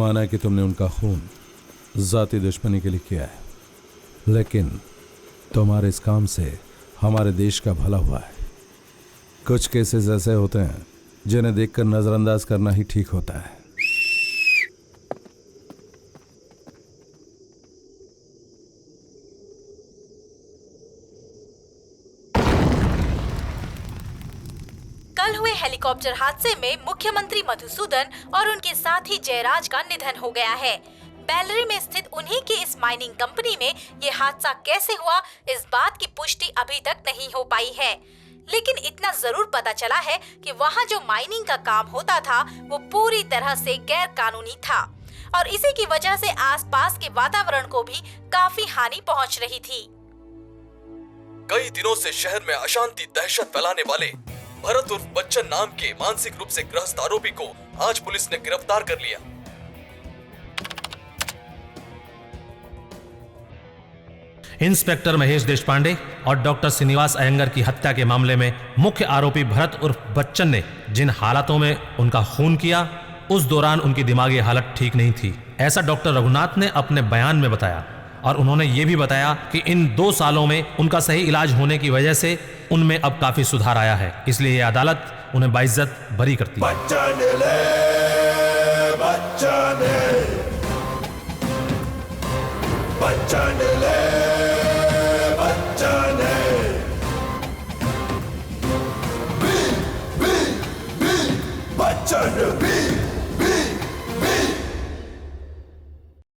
माना कि तुमने उनका खून जाती दुश्मनी के लिए किया है, लेकिन तुम्हारे इस काम से हमारे देश का भला हुआ है। कुछ केसेस ऐसे होते हैं जिन्हें देखकर नजरअंदाज करना ही ठीक होता है। कल हुए हेलीकॉप्टर हादसे में मुख्यमंत्री मधुसूदन और उनके साथी जयराज का निधन हो गया है। बेलरी में स्थित उन्हीं की इस माइनिंग कंपनी में ये हादसा कैसे हुआ, इस बात की पुष्टि अभी तक नहीं हो पाई है, लेकिन इतना जरूर पता चला है कि वहाँ जो माइनिंग का काम होता था वो पूरी तरह से गैर कानूनी था और इसी की वजह से आसपास के वातावरण को भी काफी हानि पहुँच रही थी। कई दिनों से शहर में अशांति दहशत फैलाने वाले भरत उर्फ बच्चन नाम के मानसिक रूप से ग्रस्त आरोपी को आज पुलिस ने गिरफ्तार कर लिया। इंस्पेक्टर महेश देशपांडे और डॉक्टर श्रीनिवास अयंगर की हत्या के मामले में मुख्य आरोपी भरत उर्फ बच्चन ने जिन हालातों में उनका खून किया, उस दौरान उनकी दिमागी हालत ठीक नहीं थी, ऐसा डॉक्टर रघुनाथ ने अपने बयान में बताया। और उन्होंने ये भी बताया कि इन 2 सालों में उनका सही इलाज होने की वजह से उनमें अब काफी सुधार आया है, इसलिए ये अदालत उन्हें बाइज्जत बरी करती है। बच्चन